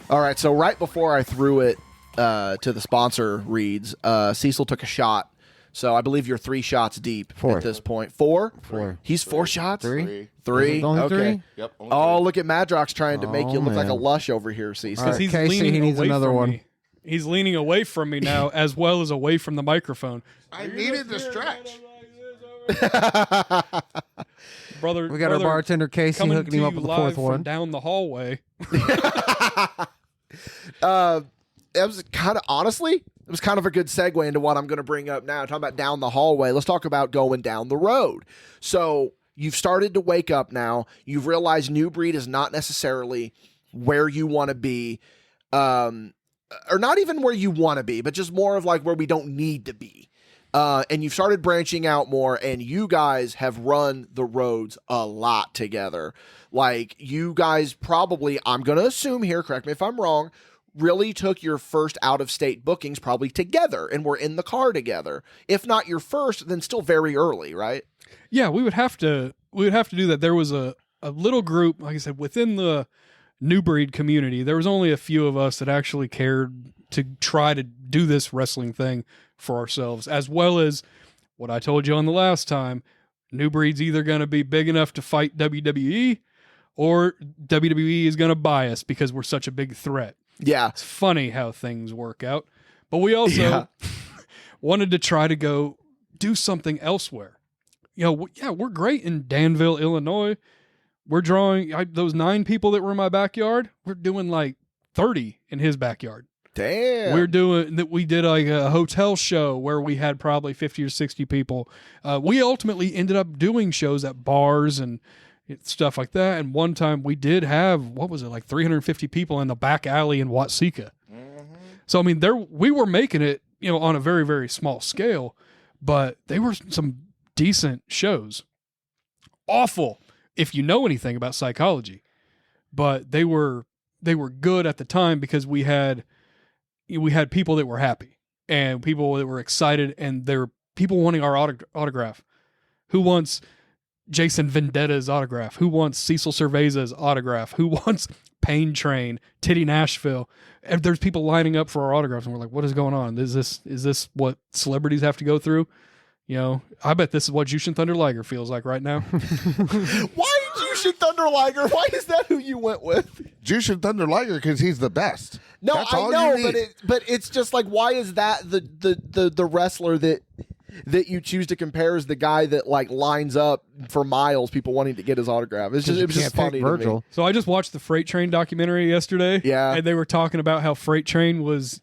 All right, so right before I threw it to the sponsor reads, Cecil took a shot. So I believe you're 3 shots deep at this point. 4? 4. He's 4 shots? 3? 3? Only Okay. 3? Yep. Oh, look at Madrox trying to make you look like a man. lush over here, Cecil. Because All right, he's Casey, leaning he needs away another from one. me. He's leaning away from me now, as well as away from the microphone. I needed the stretch. Brother, We got our bartender Casey coming hooking to him up you with the live fourth from one. down the hallway. It was kind of, honestly, it was kind of a good segue into what I'm going to bring up now. Talking about down the hallway, let's talk about going down the road. So you've started to wake up now. You've realized New Breed is not necessarily where you want to be, or not even where you want to be, but just more of like where we don't need to be. And you've started branching out more, and you guys have run the roads a lot together. Like, you guys probably, I'm going to assume here, correct me if I'm wrong, really took your first out-of-state bookings probably together and were in the car together. If not your first, then still very early, right? Yeah, we would have to do that. There was a little group, like I said, within the New Breed community. There was only a few of us that actually cared to try to do this wrestling thing for ourselves, as well as what I told you on the last time. New Breed's either going to be big enough to fight WWE, or WWE is going to buy us because we're such a big threat. Yeah. It's funny how things work out. But we also wanted to try to go do something elsewhere. You know, we're great in Danville, Illinois. We're drawing those 9 people that were in my backyard. We're doing like 30 in his backyard. Damn. We did like a hotel show where we had probably 50 or 60 people. We ultimately ended up doing shows at bars and stuff like that. And one time we did have, what was it, like 350 people in the back alley in Watsika. Mm-hmm. So, I mean, we were making it, you know, on a very, very small scale, but they were some decent shows. Awful if you know anything about psychology, but they were good at the time because we had people that were happy and people that were excited, and there were people wanting our autograph. Who wants Jason Vendetta's autograph? Who wants Cecil Cerveza's autograph? Who wants Pain Train, Titty Nashville? And there's people lining up for our autographs, and we're like, what is going on? Is this what celebrities have to go through? You know, I bet this is what Jushin Thunder Liger feels like right now. Why Jushin Thunder Liger? Why is that who you went with? Jushin Thunder Liger because he's the best. No, That's I all know, you need. but it's just like, why is that the wrestler that you choose to compare is the guy that like lines up for miles, people wanting to get his autograph? It was just funny to me. So I just watched the Freight Train documentary yesterday. Yeah, and they were talking about how Freight Train was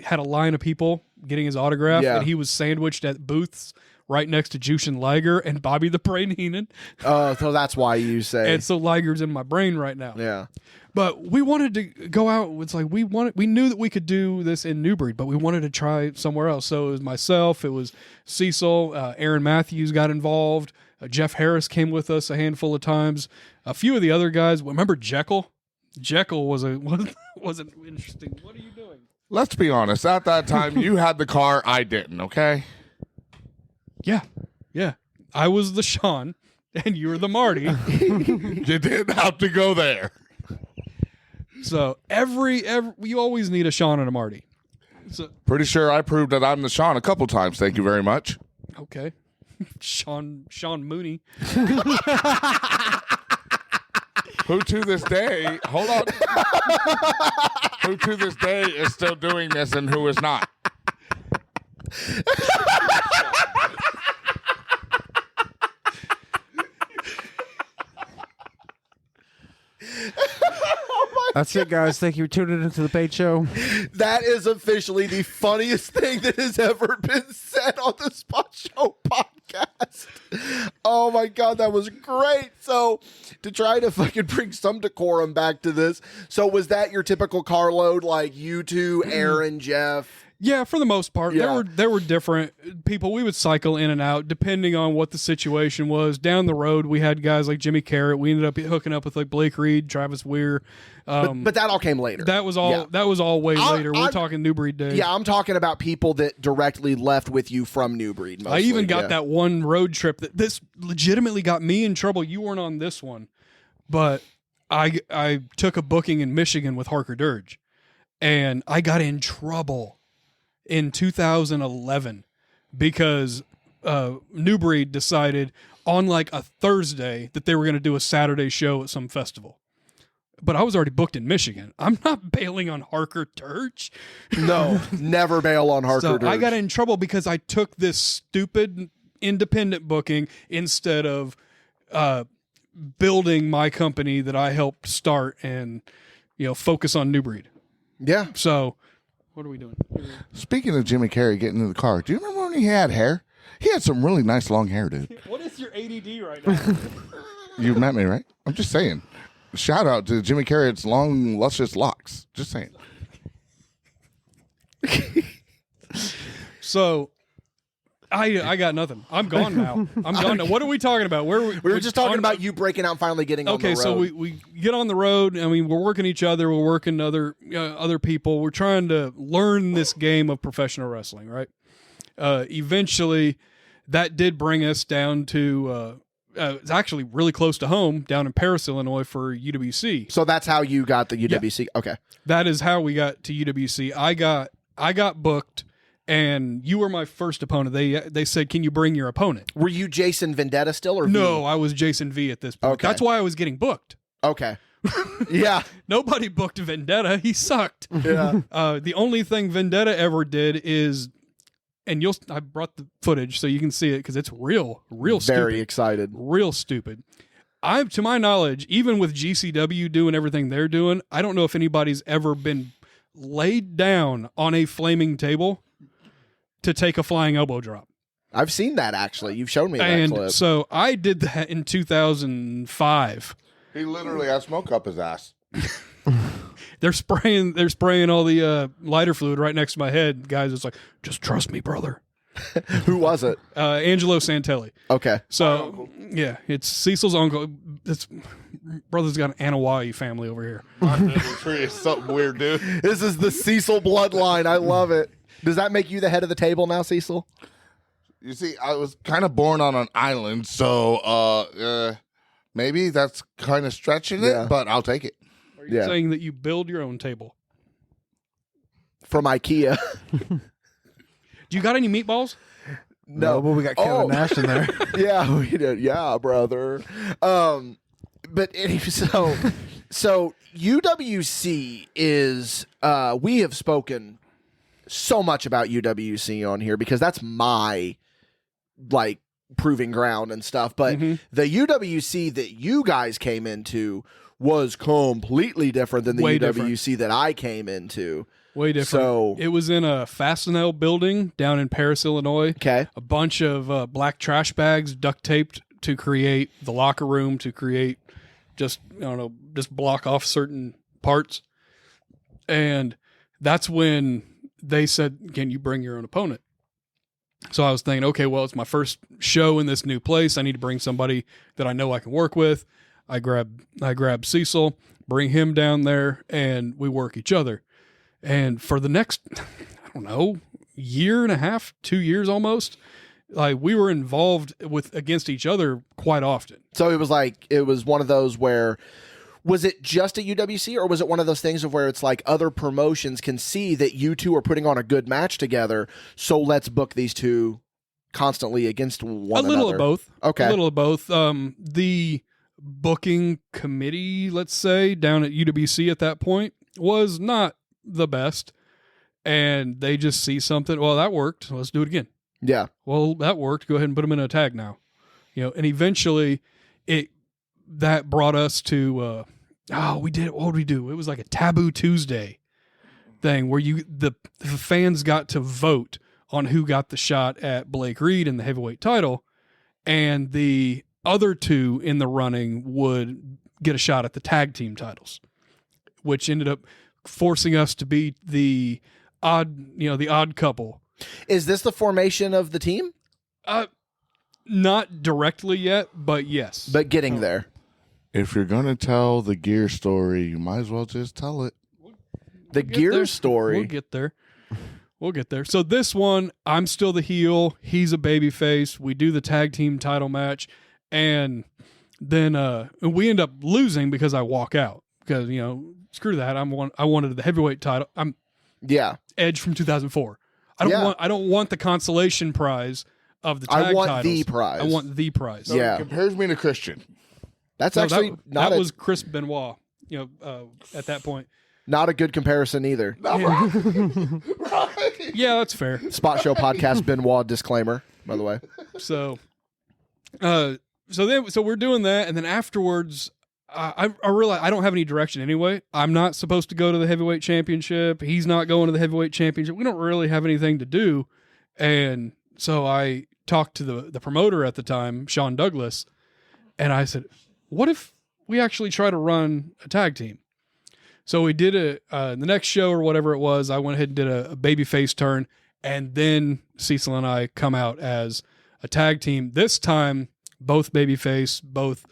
had a line of people getting his autograph, and he was sandwiched at booths right next to Jushin Liger and Bobby the Brain Heenan. Oh, so that's why you say. And so Liger's in my brain right now. Yeah. But we wanted to go out. It's like we knew that we could do this in New Breed, but we wanted to try somewhere else. So it was myself, it was Cecil, Aaron Matthews got involved. Jeff Harris came with us a handful of times. A few of the other guys. Remember Jekyll? Jekyll was an interesting. What are you doing? Let's be honest. At that time, you had the car. I didn't. Okay. Yeah. I was the Sean, and you were the Marty. You didn't have to go there. So you always need a Sean and a Marty. So, pretty sure I proved that I'm the Sean a couple times. Thank you very much. Okay. Sean Mooney. Who to this day, hold on. Who to this day is still doing this and who is not. That's it, guys. Thank you for tuning into the Bait Show. That is officially the funniest thing that has ever been said on the Spot Show podcast. Oh my God, that was great. So to try to fucking bring some decorum back to this. So was that your typical carload, like you two, Aaron, Jeff? Yeah, for the most part. Yeah. There were different people. We would cycle in and out depending on what the situation was. Down the road, we had guys like Jimmy Carrot. We ended up hooking up with like Blake Reed, Travis Weir. But that all came later. That was all. Yeah. That was all way later. We're talking New Breed days. Yeah, I'm talking about people that directly left with you from New Breed. Mostly. I even got that one road trip that this legitimately got me in trouble. You weren't on this one, but I took a booking in Michigan with Harker Dirge, and I got in trouble in 2011 because New Breed decided on like a Thursday that they were going to do a Saturday show at some festival. But I was already booked in Michigan. I'm not bailing on Harker Dirge. No, never bail on Harker Dirge. I got in trouble because I took this stupid independent booking instead of building my company that I helped start and, focus on New Breed. Yeah. So what are we doing? Speaking of Jimmy Carrey getting in the car, do you remember when he had hair? He had some really nice long hair, dude. What is your ADD right now? You met me, right? I'm just saying. Shout out to Jimmy Carrey's long, luscious locks. Just saying. So I got nothing. I'm gone now. I'm gone now. What are we talking about? We were just talking about you breaking out and finally getting on the road. Okay, so we get on the road. I mean, we're working each other. We're working other people. We're trying to learn this game of professional wrestling, right? Eventually, that did bring us down to it's actually really close to home, down in Paris, Illinois, for UWC. So that's how you got the UWC. Yeah. Okay, that is how we got to UWC. I got booked. And you were my first opponent. They said, "Can you bring your opponent?" Were you Jason Vendetta still, or no? I was Jason V at this point. Okay. That's why I was getting booked. Okay, yeah. Nobody booked Vendetta. He sucked. Yeah. The only thing Vendetta ever did is, and I brought the footage so you can see it because it's real stupid. Very excited. Real stupid. To my knowledge, even with GCW doing everything they're doing, I don't know if anybody's ever been laid down on a flaming table to take a flying elbow drop. I've seen that, actually. You've shown me that and clip. So I did that in 2005. He literally had smoke up his ass. They're spraying all the lighter fluid right next to my head. Guys, it's like, just trust me, brother. Who was it? Angelo Santelli. Okay. So, yeah, it's Cecil's uncle. Brother's got an Anawahi family over here. It's something weird, dude. This is the Cecil bloodline. I love it. Does that make you the head of the table now, Cecil? You see, I was kind of born on an island, so maybe that's kind of stretching it, but I'll take it. Are you saying that you build your own table? From IKEA. Do you got any meatballs? No, but we got Kevin Nash in there. Yeah, we did. Yeah, brother. But so UWC is we have spoken so much about UWC on here because that's my proving ground and stuff. But the UWC that you guys came into was completely different than the UWC that I came into. Way different. So it was in a Fastenal building down in Paris, Illinois. Okay. A bunch of black trash bags duct taped to create the locker room, to create just block off certain parts. And that's when they said, "Can you bring your own opponent?" So I was thinking, okay, well, it's my first show in this new place. I need to bring somebody that I know I can work with. I grab Cecil, bring him down there, and we work each other. And for the next, year and a half, 2 years almost, we were involved against each other quite often. So it was one of those where, was it just at UWC, or was it one of those things of where it's like other promotions can see that you two are putting on a good match together, so let's book these two constantly against one another? A little of both. Okay. A little of both. The booking committee, let's say, down at UWC at that point was not the best, and they just see something. Well, that worked. Let's do it again. Yeah. Well, that worked. Go ahead and put them in a tag now. And eventually that brought us to we did. What did we do? It was like a Taboo Tuesday thing where the fans got to vote on who got the shot at Blake Reed in the heavyweight title, and the other two in the running would get a shot at the tag team titles, which ended up forcing us to be the odd couple. Is this the formation of the team? Not directly yet, but yes. But getting there. If you're going to tell the gear story, you might as well just tell it. The gear story. We'll get there. We'll get there. So this one, I'm still the heel. He's a babyface. We do the tag team title match. And then we end up losing because I walk out. Because, screw that. I wanted the heavyweight title. I'm Edge from 2004. I don't want the consolation prize of the tag titles. I want the prize. I want the prize. So it compares me to Christian. That's actually that was Chris Benoit, at that point. Not a good comparison either. Right. Yeah, that's fair. Spot Show Podcast Benoit disclaimer, by the way. So we're doing that, and then afterwards, I realize I don't have any direction anyway. I'm not supposed to go to the heavyweight championship. He's not going to the heavyweight championship. We don't really have anything to do, and so I talked to the promoter at the time, Sean Douglas, and I said, what if we actually try to run a tag team? So we did the next show or whatever it was, I went ahead and did a babyface turn, and then Cecil and I come out as a tag team. This time, both babyface, both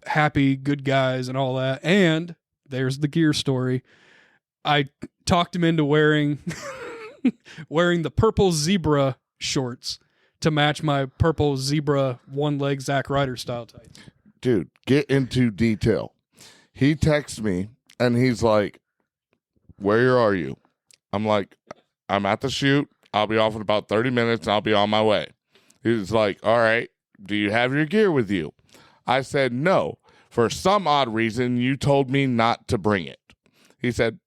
happy, good guys and all that. And there's the gear story. I talked him into wearing the purple zebra shorts to match my purple zebra one-leg Zack Ryder style tights. Dude, get into detail. He texts me and he's like, where are you? I'm like, I'm at the shoot. I'll be off in about 30 minutes and I'll be on my way. He's like, all right, do you have your gear with you? I said, no. For some odd reason, you told me not to bring it. He said,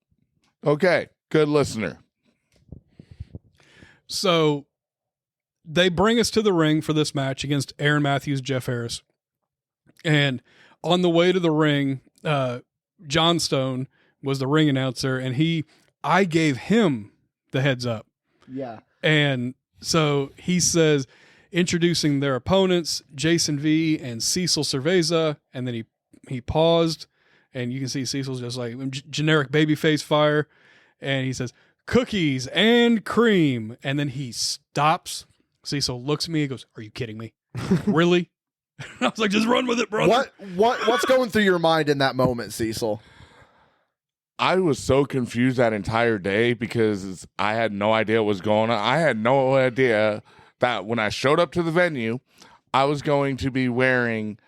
okay, good listener. So they bring us to the ring for this match against Aaron Matthews, Jeff Harris. And on the way to the ring, John Stone was the ring announcer, and I gave him the heads up. Yeah. And so he says, introducing their opponents, Jason V and Cecil Cerveza, and then he paused, and you can see Cecil's just like generic babyface fire, and he says, cookies and cream, and then he stops. Cecil looks at me and goes, are you kidding me? Really? I was like, just run with it, brother. What's going through your mind in that moment, Cecil? I was so confused that entire day because I had no idea what was going on. I had no idea that when I showed up to the venue, I was going to be wearing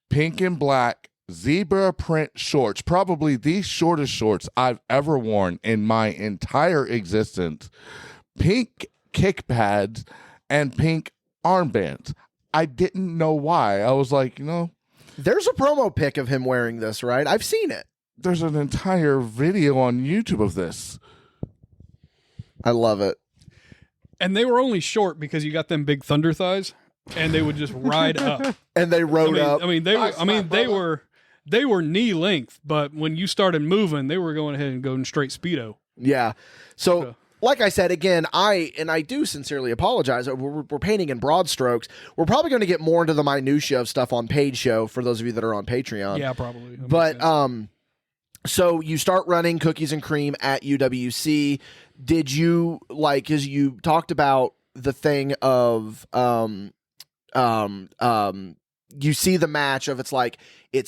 pink and black zebra print shorts, probably the shortest shorts I've ever worn in my entire existence, pink kick pads, and pink armbands. I didn't know why. I was like, there's a promo pic of him wearing this, right? I've seen it. There's an entire video on YouTube of this. I love it. And they were only short because you got them big thunder thighs, and they would just ride up. And they rode up. They were knee length, but when you started moving, they were going ahead and going straight Speedo. Yeah. So like I said, again, I do sincerely apologize. We're painting in broad strokes. We're probably going to get more into the minutia of stuff on Paid Show for those of you that are on Patreon. Yeah, probably. But so you start running Cookies and Cream at UWC. Did you because you talked about the thing of you see the match of it's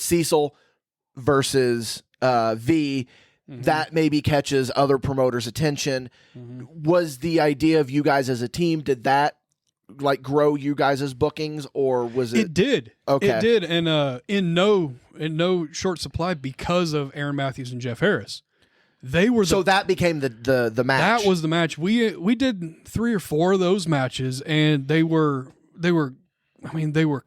Cecil versus V. Mm-hmm. That maybe catches other promoters' attention. Mm-hmm. Was the idea of you guys as a team, did that grow you guys' bookings, or was it? It did. Okay. It did, and in no short supply because of Aaron Matthews and Jeff Harris. They were so that became the match. That was the match. We did 3 or 4 of those matches, and they were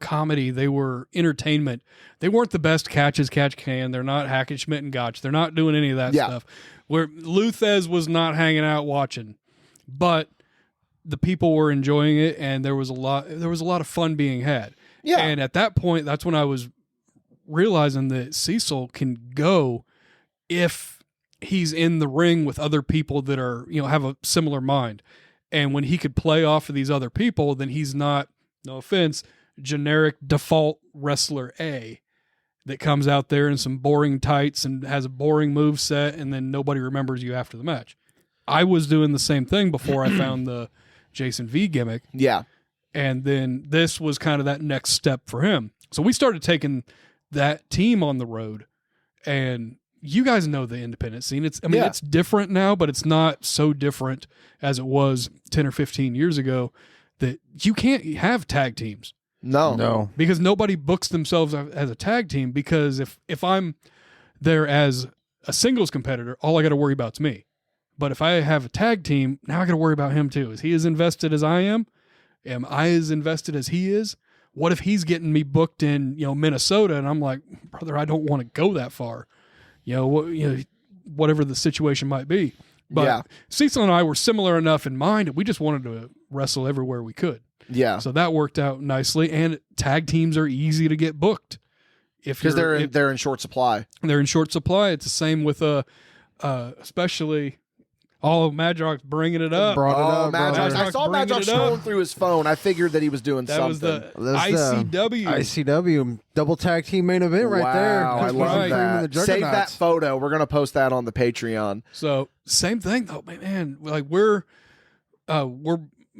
comedy. They were entertainment. They weren't the best catch can. They're not Hackett, Schmidt, and Gotch. They're not doing any of that stuff. Where Luthez was not hanging out watching, but the people were enjoying it, and there was a lot of fun being had. Yeah. And at that point, that's when I was realizing that Cecil can go if he's in the ring with other people that are, have a similar mind. And when he could play off of these other people, then he's not, no offense, generic default wrestler A that comes out there in some boring tights and has a boring move set, and then nobody remembers you after the match. I was doing the same thing before I found the Jason V gimmick. Yeah. And then this was kind of that next step for him. So we started taking that team on the road, and you guys know the independent scene. It's different now, but it's not so different as it was 10 or 15 years ago that you can't have tag teams. No. Because nobody books themselves as a tag team, because if I'm there as a singles competitor, all I got to worry about is me. But if I have a tag team, now I got to worry about him too. Is he as invested as I am? Am I as invested as he is? What if he's getting me booked in, Minnesota, and I'm like, brother, I don't want to go that far. Whatever the situation might be. But Cecil and I were similar enough in mind that we just wanted to wrestle everywhere we could. Yeah. So that worked out nicely, and tag teams are easy to get booked because they're in short supply. They're in short supply. It's the same with especially Madrox bringing it up. Madrox. I saw Madrox scrolling through his phone. I figured that he was doing something. That was the ICW double tag team main event right there. I love that. Save that photo. We're gonna post that on the Patreon. So same thing though, man. Like we're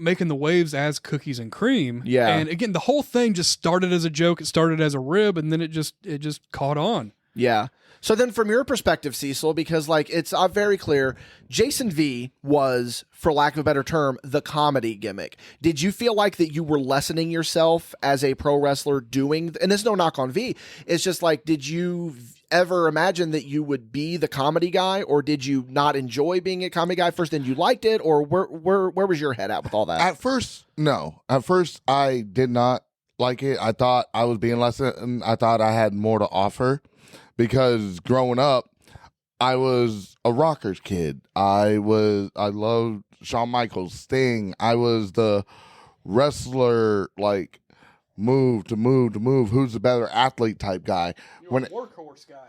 making the waves as Cookies and Cream. Yeah. And again, the whole thing just started as a joke. It started as a rib, and then it just caught on. Yeah. So then from your perspective, Cecil, because it's very clear, Jason V was, for lack of a better term, the comedy gimmick. Did you feel like that you were lessening yourself as a pro wrestler doing, and there's no knock on V, it's just like, did you ever imagine that you would be the comedy guy, or did you not enjoy being a comedy guy first and you liked it, or where was your head at with all that? At first, no. At first, I did not like it. I thought I was being less than, I thought I had more to offer. Because growing up, I was a rockers kid. I loved Shawn Michaels, Sting. I was the wrestler, like move to move to move. Who's the better athlete type guy? You're a workhorse guy.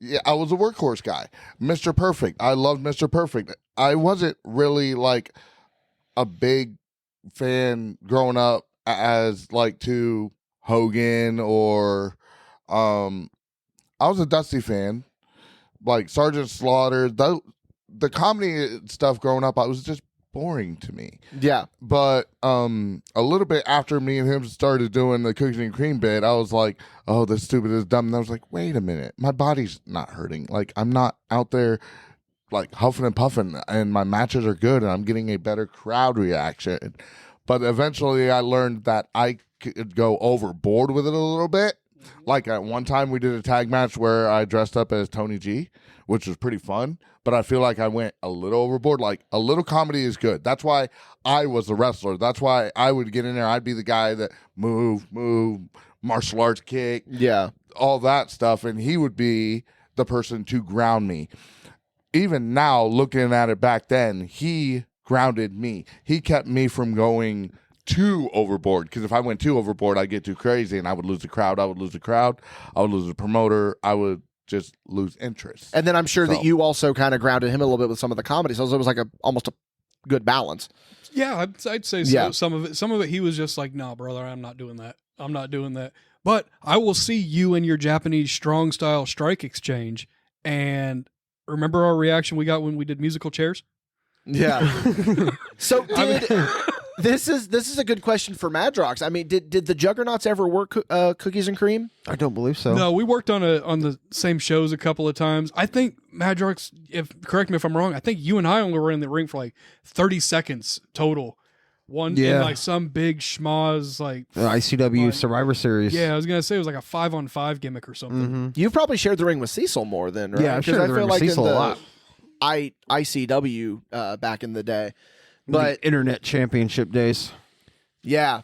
Yeah, I was a workhorse guy. Mr. Perfect. I loved Mr. Perfect. I wasn't really like a big fan growing up as like to Hogan or I was a Dusty fan, like Sergeant Slaughter. The comedy stuff growing up, I was just boring to me. Yeah. But a little bit after me and him started doing the Cookies and Cream bit, I was like, oh, this stupid is dumb. And I was like, wait a minute, my body's not hurting. Like, I'm not out there like huffing and puffing, and my matches are good, and I'm getting a better crowd reaction. But eventually I learned that I could go overboard with it a little bit. Like at one time we did a tag match where I dressed up as Tony G, which was pretty fun, but I feel like I went a little overboard. Like a little comedy is good. That's why I was the wrestler. That's why I would get in there. I'd be the guy that move, martial arts kick, all that stuff. And he would be the person to ground me. Even now, looking at it back then, he grounded me. He kept me from going too overboard, because if I went too overboard, I'd get too crazy and I would lose the crowd. I would lose the promoter. I would just lose interest. And then I'm sure that you also kind of grounded him a little bit with some of the comedy, so it was like almost a good balance. Yeah, I'd say so. Yeah. Some of it he was just like, nah, brother, I'm not doing that. But I will see you in your Japanese strong style strike exchange, and remember our reaction we got when we did musical chairs? Yeah. So this is a good question for Madrox. I mean, did the Juggernauts ever work Cookies and Cream? I don't believe so. No, we worked on the same shows a couple of times. I think Madrox, correct me if I'm wrong, I think you and I only were in the ring for like 30 seconds total. In like some big schmoz like ICW Survivor Series. Yeah, I was gonna say it was like a 5-on-5 gimmick or something. Mm-hmm. You've probably shared the ring with Cecil more then, right? Yeah, I've shared the ring with Cecil a lot. ICW back in the day. But the Internet Championship days. Yeah.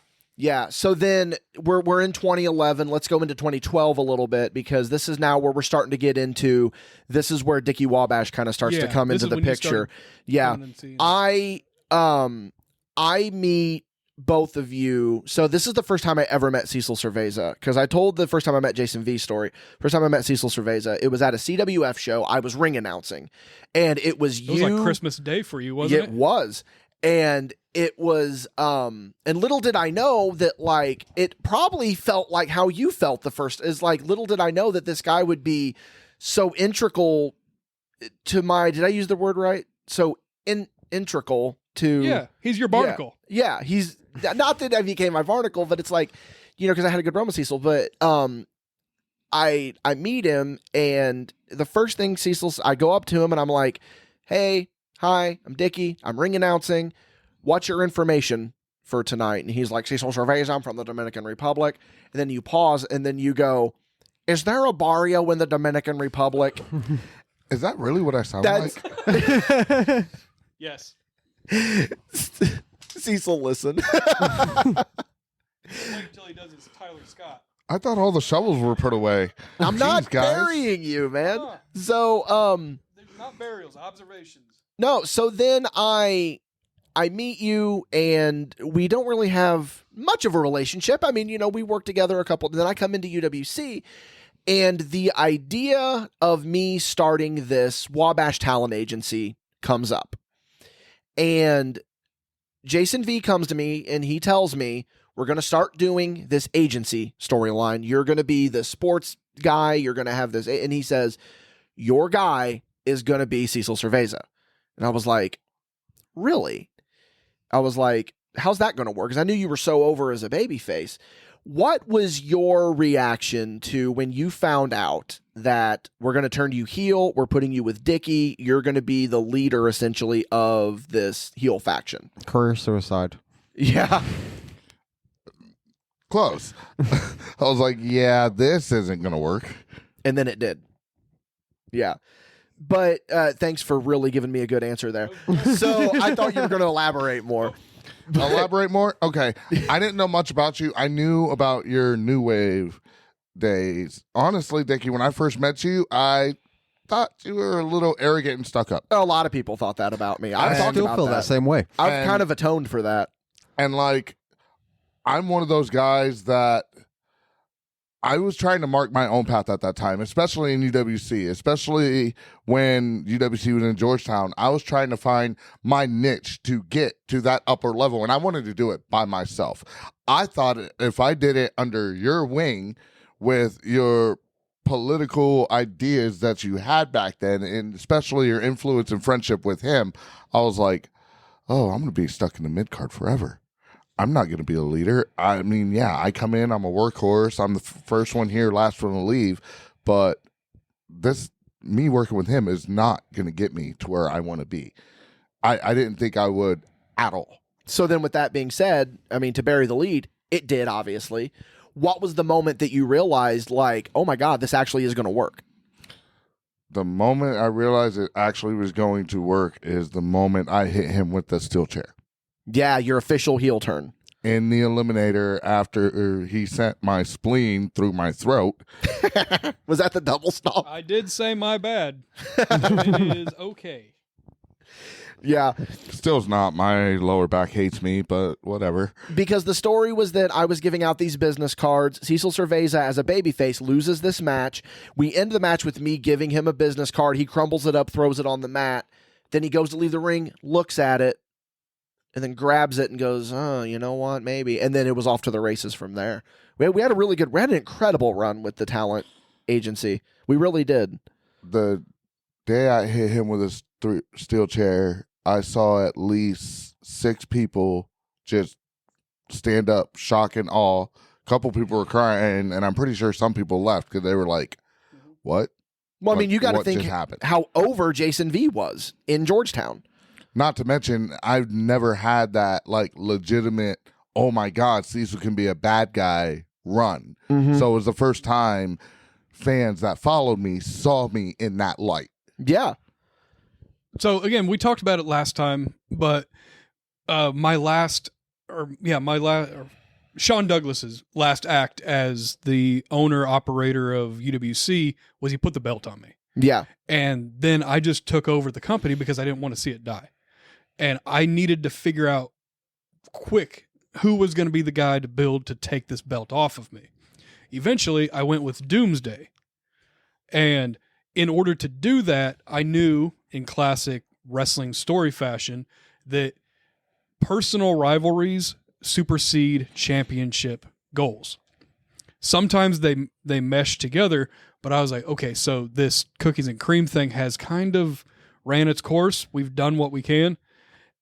So then we're in 2011. Let's go into 2012 a little bit, because this is now where we're starting to get into. This is where Dickie Wabash kind of starts to come into the picture. Yeah, I meet both of you. So this is the first time I ever met Cecil Cerveza, because I told the first time I met Jason V story. First time I met Cecil Cerveza, it was at a CWF show. I was ring announcing, and it was you. It was like Christmas Day for you, wasn't it? It was, and it was. And little did I know that, like, it probably felt like how you felt the first. Is like, little did I know that this guy would be so integral to my. Did I use the word right? So integral to. Yeah, he's your barnacle. Yeah, he's not that I became my barnacle, but it's like, you know, because I had a good run with Cecil. But I meet him, and the first thing I go up to him, and I'm like, hey, hi, I'm Dickie. I'm ring announcing. What's your information for tonight? And he's like, Cecil Cerveza, I'm from the Dominican Republic. And then you pause, and then you go, is there a barrio in the Dominican Republic? Is that really what I sound like? Yes. Cecil, listen. Wait until he does his Tyler Scott. I thought all the shovels were put away. I'm not guys. burying you, man. So, They're not burials, observations. no, so then I meet you, and we don't really have much of a relationship. I mean, you know, we work together a couple, then I come into UWC, and the idea of me starting this Wabash Talent Agency comes up. And Jason V comes to me, and he tells me, we're going to start doing this agency storyline. You're going to be the sports guy. You're going to have this. And he says, your guy is going to be Cecil Cerveza. And I was like, really? I was like, how's that going to work? Because I knew you were so over as a babyface. What was your reaction to when you found out that we're going to turn you heel, we're putting you with Dickie, you're going to be the leader, essentially, of this heel faction? Career suicide. Yeah. Close. I was like, yeah, this isn't going to work. And then it did. Yeah. But thanks for really giving me a good answer there. So I thought you were going to elaborate more. Elaborate more? Okay. I didn't know much about you. I knew about your new wave days. Honestly, Dickie, when I first met you, I thought you were a little arrogant and stuck up. A lot of people thought that about me. I still feel that same way. I've kind of atoned for that. And like, I'm one of those guys that I was trying to mark my own path at that time, especially in UWC, especially when UWC was in Georgetown. I was trying to find my niche to get to that upper level, and I wanted to do it by myself. I thought if I did it under your wing with your political ideas that you had back then, and especially your influence and friendship with him, I was like, oh, I'm going to be stuck in the mid-card forever. I'm not going to be a leader. I mean, yeah, I come in, I'm a workhorse. I'm the first one here, last one to leave. But me working with him is not going to get me to where I want to be. I didn't think I would at all. So then with that being said, I mean, to bury the lead, it did, obviously. What was the moment that you realized, like, oh my God, this actually is going to work? The moment I realized it actually was going to work is the moment I hit him with the steel chair. Yeah, your official heel turn. In the Eliminator, after he sent my spleen through my throat. Was that the double stomp? I did say my bad. It is okay. Yeah. Still's not. My lower back hates me, but whatever. Because the story was that I was giving out these business cards. Cecil Cerveza, as a babyface, loses this match. We end the match with me giving him a business card. He crumbles it up, throws it on the mat. Then he goes to leave the ring, looks at it, and then grabs it and goes, oh, you know what, maybe. And then it was off to the races from there. We had an incredible run with the talent agency. We really did. The day I hit him with a steel chair, I saw at least 6 people just stand up, shock and awe. A couple people were crying, and I'm pretty sure some people left because they were like, what? Well, I mean, you got to think how over Jason V was in Georgetown. Not to mention, I've never had that like legitimate, oh my God, Cecil can be a bad guy run. Mm-hmm. So it was the first time fans that followed me saw me in that light. Yeah. So again, we talked about it last time, but Sean Douglas's last act as the owner operator of UWC was he put the belt on me. Yeah. And then I just took over the company because I didn't want to see it die. And I needed to figure out quick who was going to be the guy to build to take this belt off of me. Eventually, I went with Doomsday. And in order to do that, I knew in classic wrestling story fashion that personal rivalries supersede championship goals. Sometimes they mesh together, but I was like, okay, so this cookies and cream thing has kind of ran its course. We've done what we can.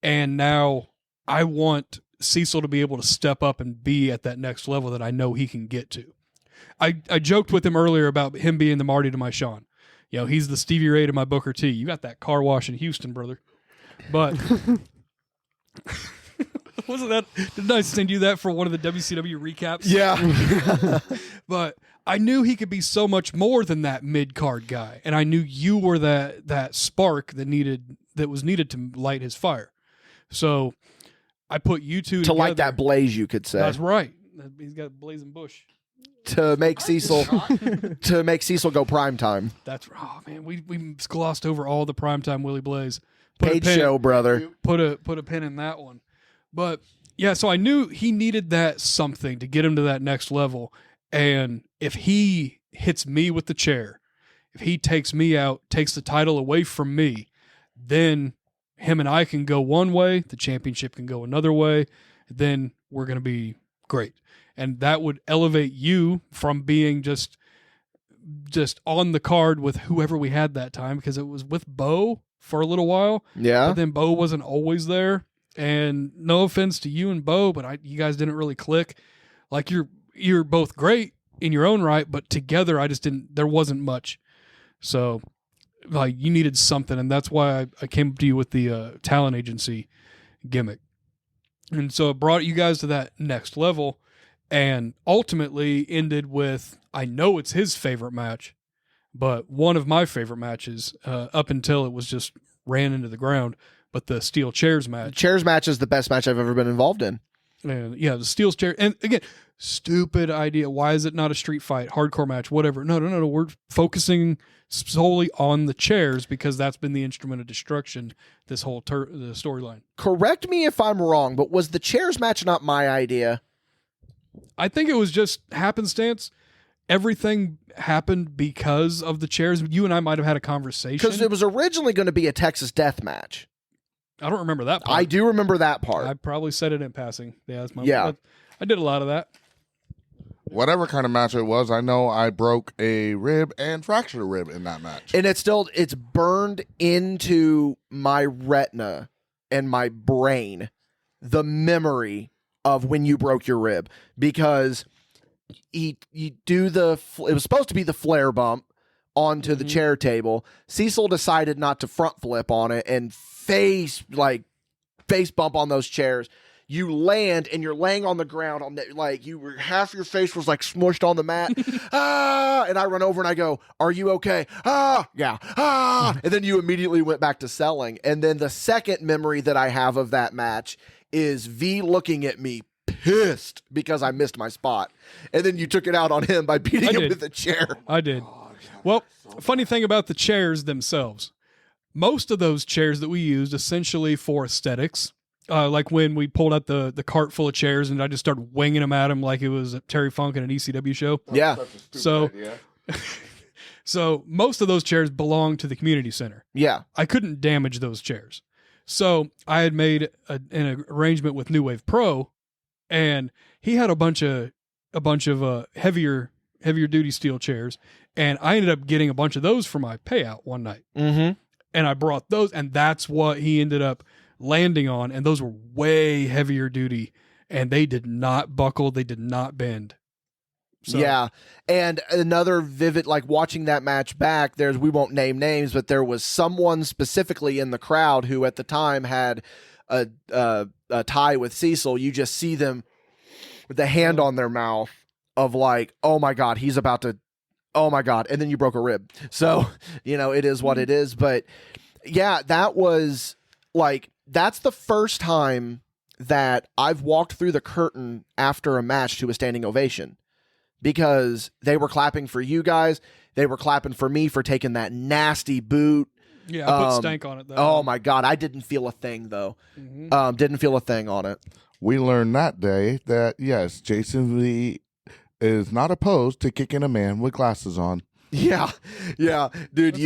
And now I want Cecil to be able to step up and be at that next level that I know he can get to. I joked with him earlier about him being the Marty to my Sean. You know, he's the Stevie Ray to my Booker T. You got that car wash in Houston, brother. But wasn't that? Didn't I send you that for one of the WCW recaps? Yeah. But I knew he could be so much more than that mid-card guy, and I knew you were that spark that was needed to light his fire. So I put you two to light that blaze, you could say. That's right. He's got a blazing bush. To make Cecil go prime time. That's right. Oh man, we glossed over all the primetime Willie Blaze. Paid show, brother. Put a pin in that one. But yeah, so I knew he needed that something to get him to that next level. And if he hits me with the chair, if he takes me out, takes the title away from me, then him and I can go one way, the championship can go another way, then we're going to be great. And that would elevate you from being just on the card with whoever we had that time, because it was with Bo for a little while. Yeah. But then Bo wasn't always there. And no offense to you and Bo, but you guys didn't really click. Like you're both great in your own right, but together there wasn't much. So like you needed something, and that's why I came up to you with the talent agency gimmick. And so it brought you guys to that next level. And ultimately ended with, I know it's his favorite match, but one of my favorite matches up until it was just ran into the ground, but the steel chairs match. Chairs match is the best match I've ever been involved in. And yeah, the steel chair. And again, stupid idea. Why is it not a street fight, hardcore match, whatever? No. We're focusing solely on the chairs because that's been the instrument of destruction this whole the storyline. Correct me if I'm wrong, but was the chairs match not my idea? I think it was just happenstance. Everything happened because of the chairs. You and I might have had a conversation. Because it was originally going to be a Texas death match. I don't remember that part. I do remember that part. I probably said it in passing. Yeah, that's my. Yeah. I did a lot of that. Whatever kind of match it was, I know I broke a rib and fractured a rib in that match. And it's burned into my retina and my brain, the memory of when you broke your rib, because you do it was supposed to be the flare bump onto the chair table. Cecil decided not to front flip on it and face bump on those chairs. You land and you're laying on the ground half your face was like smushed on the mat. And I run over and I go, "Are you okay?" Yeah. And then you immediately went back to selling. And then the second memory that I have of that match is V looking at me pissed because I missed my spot. And then you took it out on him by beating him with a chair. I did. Well, funny thing about the chairs themselves, most of those chairs that we used essentially for aesthetics, like when we pulled out the cart full of chairs and I just started winging them at him like it was Terry Funk in an ECW show. Yeah. So most of those chairs belong to the community center. Yeah. I couldn't damage those chairs. So I had made an arrangement with New Wave Pro, and he had a bunch of heavier duty steel chairs, and I ended up getting a bunch of those for my payout one night. Mm-hmm. And I brought those, and that's what he ended up landing on, and those were way heavier duty, and they did not buckle, they did not bend. So. Yeah, and another vivid, watching that match back, we won't name names, but there was someone specifically in the crowd who at the time had a tie with Cecil. You just see them with the hand on their mouth of oh my God, he's about to, oh my God, and then you broke a rib. So, it is what it is. But yeah, that was that's the first time that I've walked through the curtain after a match to a standing ovation. Because they were clapping for you guys. They were clapping for me for taking that nasty boot. Yeah, I put stank on it, though. Oh, my God. I didn't feel a thing, though. Mm-hmm. Didn't feel a thing on it. we learned that day that, yes, Jason Lee is not opposed to kicking a man with glasses on. Yeah, dude,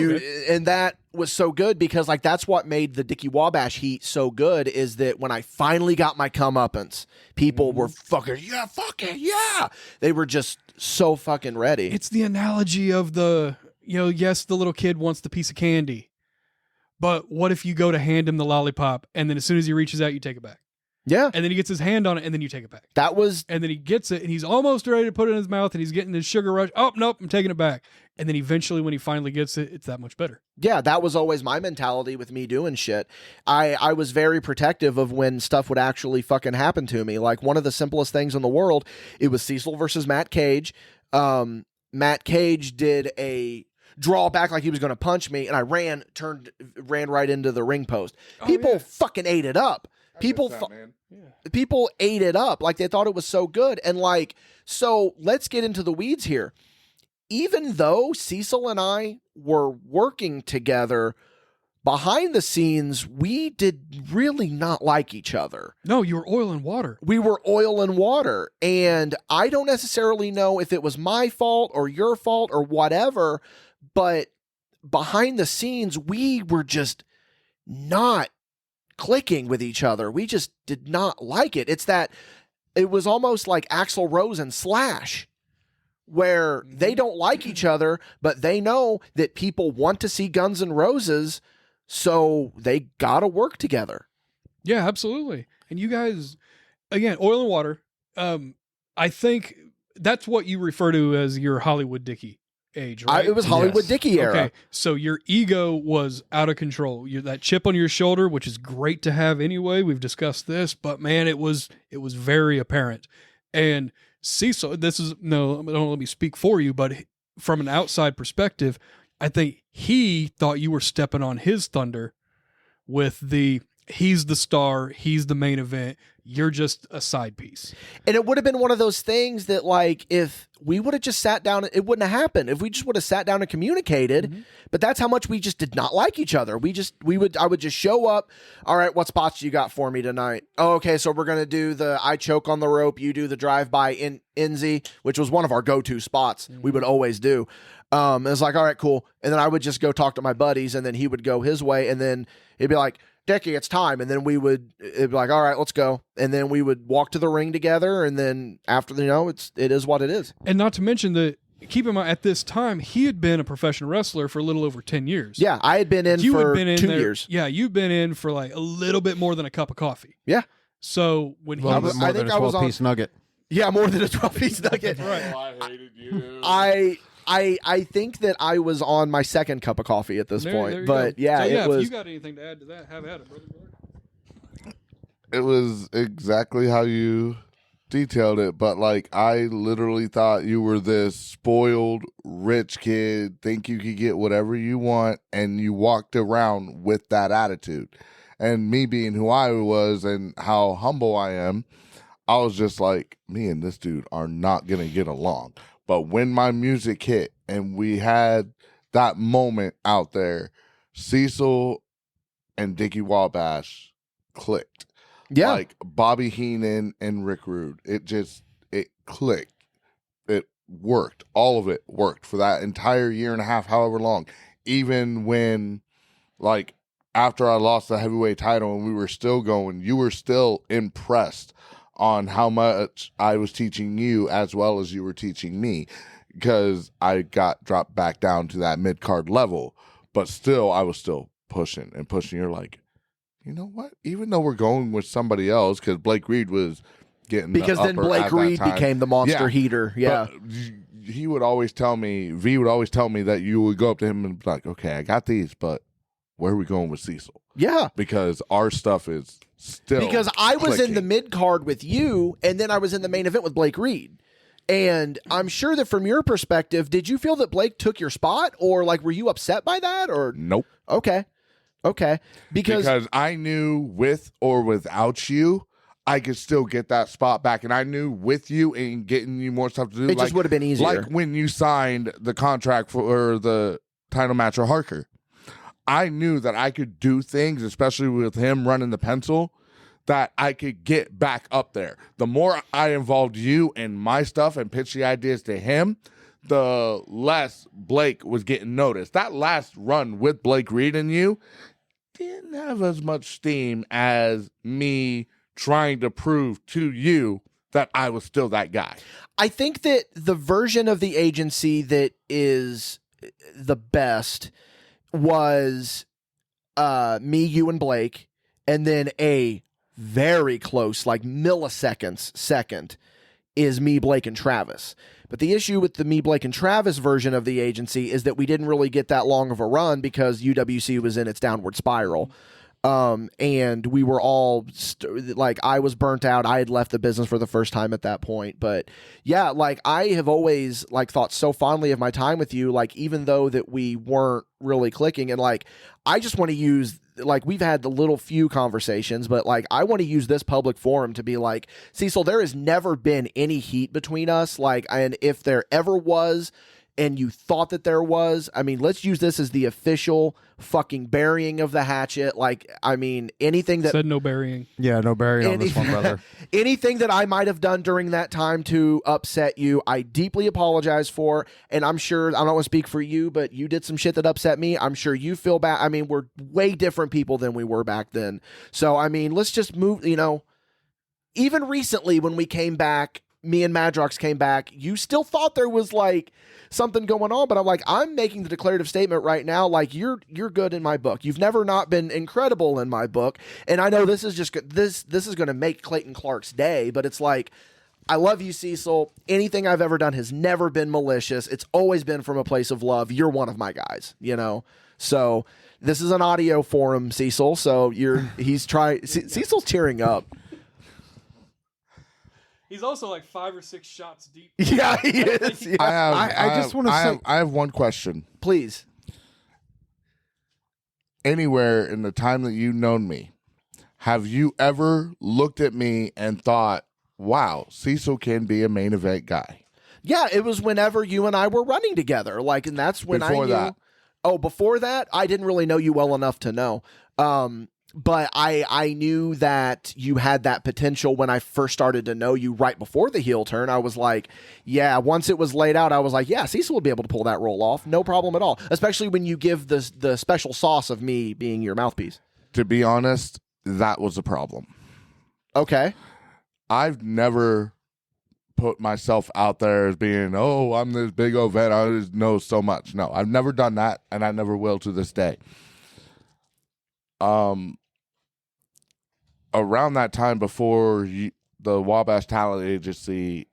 and that was so good because like that's what made the Dickie Wabash heat so good is that when I finally got my comeuppance, people were fucking yeah. They were just so fucking ready. It's the analogy of yes, the little kid wants the piece of candy, but what if you go to hand him the lollipop and then as soon as he reaches out, you take it back? Yeah. And then he gets his hand on it and then you take it back. And then he gets it and he's almost ready to put it in his mouth and he's getting his sugar rush. Oh, nope, I'm taking it back. And then eventually when he finally gets it, it's that much better. Yeah, that was always my mentality with me doing shit. I was very protective of when stuff would actually fucking happen to me. Like one of the simplest things in the world, it was Cecil versus Matt Cage. Matt Cage did a draw back like he was going to punch me and I ran right into the ring post. People fucking ate it up. People ate it up like they thought it was so good. And like, so let's get into the weeds here. Even though Cecil and I were working together behind the scenes, we did really not like each other. No, you were oil and water. We were oil and water. And I don't necessarily know if it was my fault or your fault or whatever, but behind the scenes, we were just not clicking with each other. We just did not like it. It was almost like Axl Rose and Slash, where they don't like each other, but they know that people want to see Guns N' Roses, so they gotta work together. Yeah, absolutely. And you guys, again, oil and water. I think that's what you refer to as your Hollywood Dickie age, right? It was Hollywood Dickie era. Okay, so your ego was out of control. That chip on your shoulder, which is great to have anyway. We've discussed this, but man, it was very apparent. And Cecil, don't let me speak for you, but from an outside perspective, I think he thought you were stepping on his thunder with he's the star, he's the main event, you're just a side piece. And it would have been one of those things that like if we would have just sat down, it wouldn't have happened. If we just would have sat down and communicated, but that's how much we just did not like each other. I would just show up. All right, what spots you got for me tonight? Oh, okay, so we're going to do the I choke on the rope, you do the drive-by in Enzy, which was one of our go-to spots we would always do. It's like, all right, cool. And then I would just go talk to my buddies and then he would go his way and then he'd be like, Dickie, it's time. And then it'd be like, all right, let's go. And then we would walk to the ring together. And then after, it is what it is. And not to mention that, keep in mind, at this time, he had been a professional wrestler for a little over 10 years. Yeah, I had been in for 2 years. Yeah, you've been in for like a little bit more than a cup of coffee. Yeah. So when he more than a 12-piece nugget. Yeah, more than a 12-piece nugget. Right. I hated you. I think that I was on my second cup of coffee at this point, but yeah, so, it was. If you got anything to add to that, have at it, brother. It was exactly how you detailed it, but like I literally thought you were this spoiled rich kid, think you could get whatever you want, and you walked around with that attitude. And me being who I was and how humble I am, I was just like, me and this dude are not gonna get along. But when my music hit and we had that moment out there, Cecil and Dickie Wabash clicked. Yeah. Like Bobby Heenan and Rick Rude. It clicked. It worked. All of it worked for that entire year and a half, however long. Even when, like, after I lost the heavyweight title and we were still going, you were still impressed on how much I was teaching you as well as you were teaching me, because I got dropped back down to that mid-card level, but still I was still pushing and pushing. You're like, you know what? Even though we're going with somebody else, because Blake Reed was getting because then Blake Reed became the monster heater. Yeah. He would always tell me, V would always tell me that you would go up to him and be like, okay, I got these, but where are we going with Cecil? Yeah. Because our stuff is still because I was clicking. in the mid card with you, and then I was in the main event with Blake Reed. And I'm sure that from your perspective, did you feel that Blake took your spot, or like were you upset by that? Or nope. Okay. Because I knew with or without you, I could still get that spot back, and I knew with you and getting you more stuff to do, it just would have been easier. Like when you signed the contract for the title match with Harker. I knew that I could do things, especially with him running the pencil, that I could get back up there. The more I involved you in my stuff and pitched the ideas to him, the less Blake was getting noticed. That last run with Blake Reed and you didn't have as much steam as me trying to prove to you that I was still that guy. I think that the version of the agency that is the best was me, you, and Blake, and then a very close, like milliseconds second, is me, Blake, and Travis. But the issue with the me, Blake, and Travis version of the agency is that we didn't really get that long of a run because UWC was in its downward spiral. And we were all like, I was burnt out. I had left the business for the first time at that point. But yeah, like I have always like thought so fondly of my time with you, like even though that we weren't really clicking, and like I just want to use, like we've had the little few conversations, but like I want to use this public forum to be like, Cecil, there has never been any heat between us. Like, and if there ever was, and you thought that there was, I mean, let's use this as the official fucking burying of the hatchet. Like, I mean, anything that said no burying. Yeah, no burying on this one, brother. Anything that I might have done during that time to upset you, I deeply apologize for. And I'm sure, I don't want to speak for you, but you did some shit that upset me. I'm sure you feel bad. I mean, we're way different people than we were back then. So, I mean, let's just move, you know, even recently when we came back, me and Madrox came back, you still thought there was like something going on, but I'm like, I'm making the declarative statement right now, like you're good in my book. You've never not been incredible in my book. And I know this is just this is going to make Clayton Clark's day, but it's like, I love you, Cecil. Anything I've ever done has never been malicious. It's always been from a place of love. You're one of my guys, you know? So this is an audio forum, Cecil. So Cecil's tearing up. He's also like 5 or 6 shots deep. Yeah, he is. Yeah. I just want to say, I have one question. Please. Anywhere in the time that you've known me, have you ever looked at me and thought, wow, Cecil can be a main event guy? Yeah, it was whenever you and I were running together. Like, and that's when Before I knew. that. Oh, before that, I didn't really know you well enough to know. But I knew that you had that potential when I first started to know you right before the heel turn. I was like, yeah, once it was laid out, I was like, yeah, Cecil will be able to pull that role off. No problem at all. Especially when you give the special sauce of me being your mouthpiece. To be honest, that was a problem. Okay. I've never put myself out there as being, oh, I'm this big old vet. I just know so much. No, I've never done that, and I never will to this day. Around that time before the Wabash Talent Agency,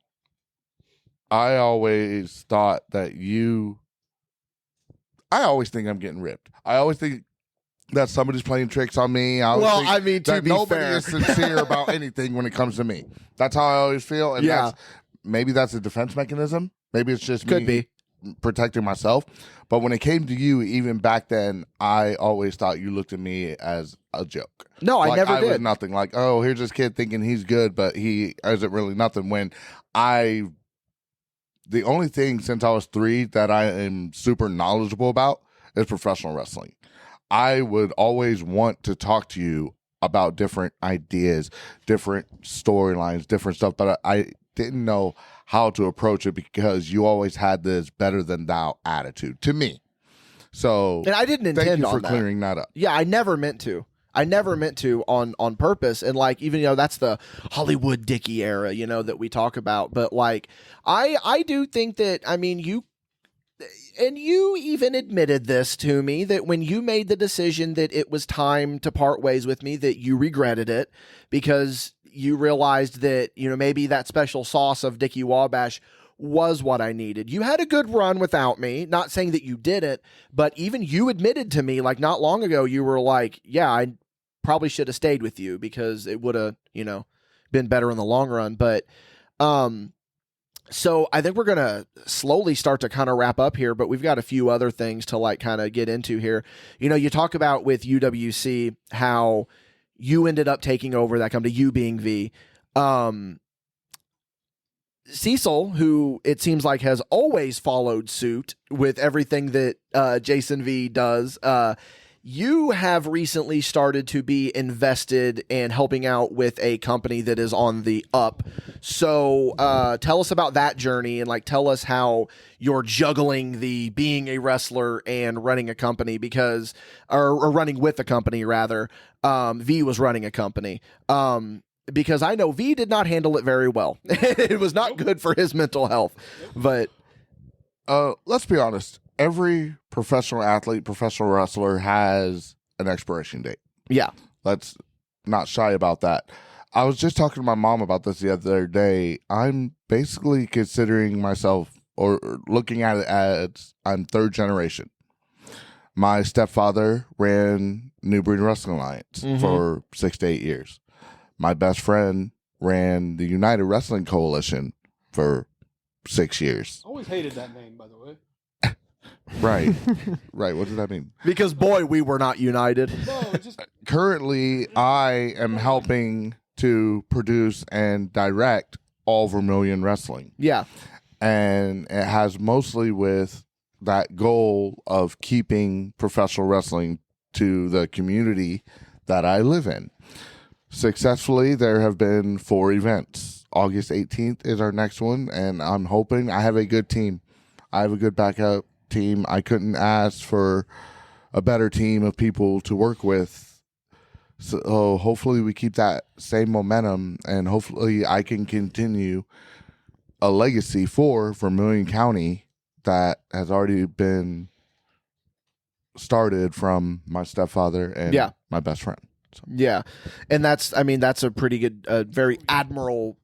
I always thought that I always think I'm getting ripped. I always think that somebody's playing tricks on me. I mean, to that be nobody fair. is sincere about anything when it comes to me. That's how I always feel. And Yeah. maybe that's a defense mechanism. Maybe it's just Could me be. protecting myself. But when it came to you, even back then, I always thought you looked at me as a joke. No, I never I was did. nothing. Like, oh, here's this kid thinking he's good, but he isn't really nothing. When the only thing since I was 3 that I am super knowledgeable about is professional wrestling. I would always want to talk to you about different ideas, different storylines, different stuff, but I didn't know how to approach it because you always had this better than thou attitude to me. So, And I didn't intend thank you on for that. clearing that up. Yeah, I never meant to. on purpose. And like, even, you know, that's the Hollywood Dickie era, you know, that we talk about. But like, I do think that, I mean, you even admitted this to me, that when you made the decision that it was time to part ways with me, that you regretted it because you realized that, you know, maybe that special sauce of Dickie Wabash was what I needed. You had a good run without me, not saying that you didn't, but even you admitted to me, like, not long ago, you were like, yeah, I probably should have stayed with you because it would have, you know, been better in the long run. But, so I think we're going to slowly start to kind of wrap up here, but we've got a few other things to like kind of get into here. You know, you talk about with UWC, how you ended up taking over that company, you being V. Cecil, who it seems like has always followed suit with everything that Jason V does, you have recently started to be invested and helping out with a company that is on the up. So tell us about that journey and like tell us how you're juggling the being a wrestler and running a company because or running with a company rather. V was running a company. Because I know V did not handle it very well. It was not good for his mental health. But let's be honest. Every professional athlete, professional wrestler has an expiration date. Yeah. Let's not shy about that. I was just talking to my mom about this the other day. I'm basically considering myself or looking at it as I'm third generation. My stepfather ran New Breed Wrestling Alliance for 6 to 8 years. My best friend ran the United Wrestling Coalition for 6 years. Always hated that name, by the way. Right. Right. What does that mean? Because, boy, we were not united. No, just Currently, I am helping to produce and direct All Vermilion Wrestling. Yeah. And it has mostly with that goal of keeping professional wrestling to the community that I live in. Successfully, there have been 4 events. August 18th is our next one, and I'm hoping I have a good team. I have a good backup team. I couldn't ask for a better team of people to work with. So hopefully we keep that same momentum, and hopefully I can continue a legacy for Vermilion County that has already been started from my stepfather and my best friend. So. Yeah. And that's a pretty good, very admirable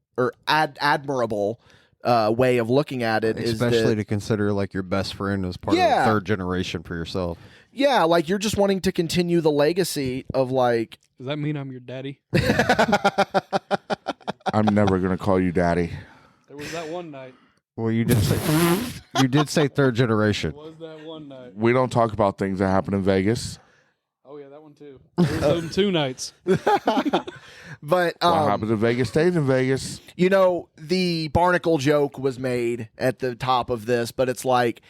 way of looking at it. Especially to consider like your best friend as part of the third generation for yourself. Yeah, like you're just wanting to continue the legacy of like... Does that mean I'm your daddy? I'm never going to call you daddy. There was that one night. Well, you did say third generation. There was that one night. We don't talk about things that happen in Vegas. Oh, yeah, that one too. There was 2 nights. But what happens in Vegas stays in Vegas. You know, the barnacle joke was made at the top of this, but it's like,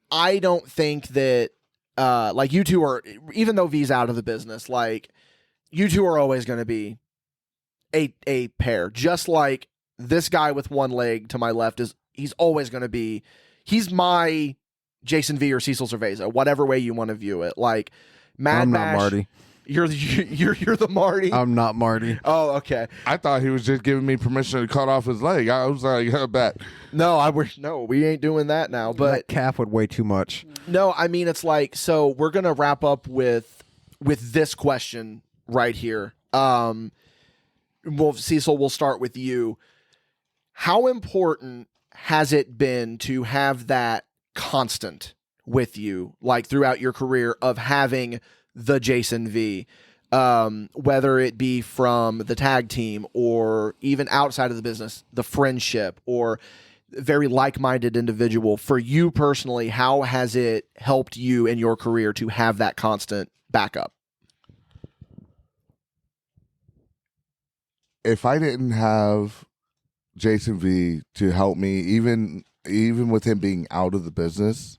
I don't think that, like you two are, even though V's out of the business, like you two are always going to be a pair. Just like this guy with one leg to my left he's always going to be, he's my Jason V or Cecil Cerveza, whatever way you want to view it. Like MadBash. I'm not Marty. You're the Marty. I'm not Marty. Oh, okay. I thought he was just giving me permission to cut off his leg. I was like, I bet. No, we ain't doing that now. But that calf would weigh too much. No, I mean it's like, so we're gonna wrap up with this question right here. Well, Cecil, we'll start with you. How important has it been to have that constant with you, like throughout your career, of having the Jason V, whether it be from the tag team or even outside of the business, the friendship or very like-minded individual? For you personally, how has it helped you in your career to have that constant backup? If I didn't have Jason V to help me, even with him being out of the business,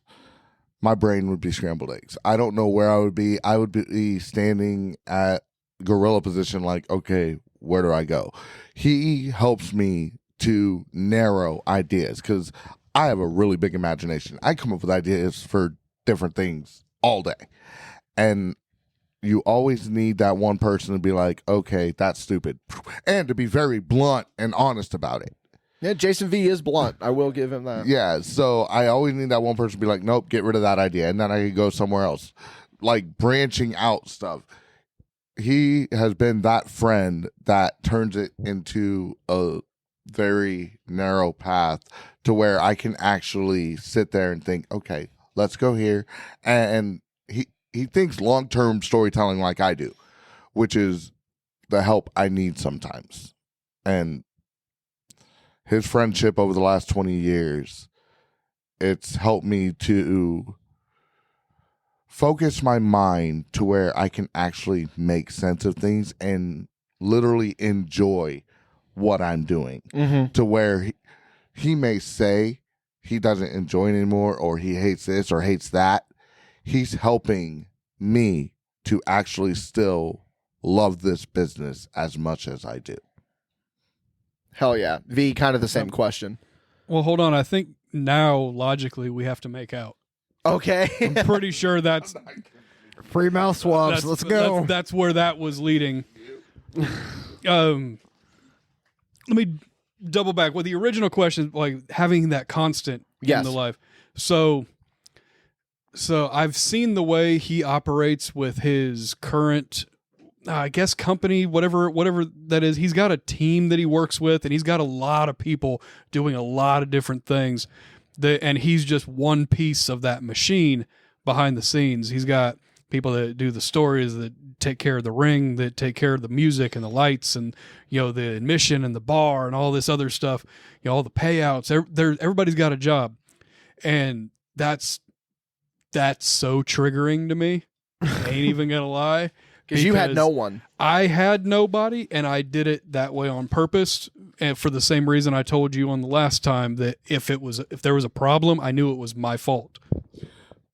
my brain would be scrambled eggs. I don't know where I would be. I would be standing at gorilla position like, okay, where do I go? He helps me to narrow ideas because I have a really big imagination. I come up with ideas for different things all day. And you always need that one person to be like, okay, that's stupid. And to be very blunt and honest about it. Yeah, Jason V is blunt. I will give him that. Yeah, so I always need that one person to be like, nope, get rid of that idea. And then I can go somewhere else. Like branching out stuff. He has been that friend that turns it into a very narrow path to where I can actually sit there and think, okay, let's go here. And he thinks long-term storytelling like I do, which is the help I need sometimes. And his friendship over the last 20 years, it's helped me to focus my mind to where I can actually make sense of things and literally enjoy what I'm doing. Mm-hmm. To where he may say he doesn't enjoy it anymore or he hates this or hates that. He's helping me to actually still love this business as much as I do? Hell yeah. V, kind of the same question. Well, hold on. I think now logically we have to make out. Okay. I'm pretty sure that's free mouth swabs. Let's go. That's where that was leading. Let me double back with the original question, like having that constant in the life. So I've seen the way he operates with his current, I guess, company, whatever that is. He's got a team that he works with, and he's got a lot of people doing a lot of different things. And he's just one piece of that machine behind the scenes. He's got people that do the stories, that take care of the ring, that take care of the music and the lights, and the admission and the bar and all this other stuff. All the payouts. Everybody's got a job, and that's so triggering to me. I ain't even gonna lie. Because you had no one. I had nobody, and I did it that way on purpose, and for the same reason I told you on the last time that if there was a problem, I knew it was my fault.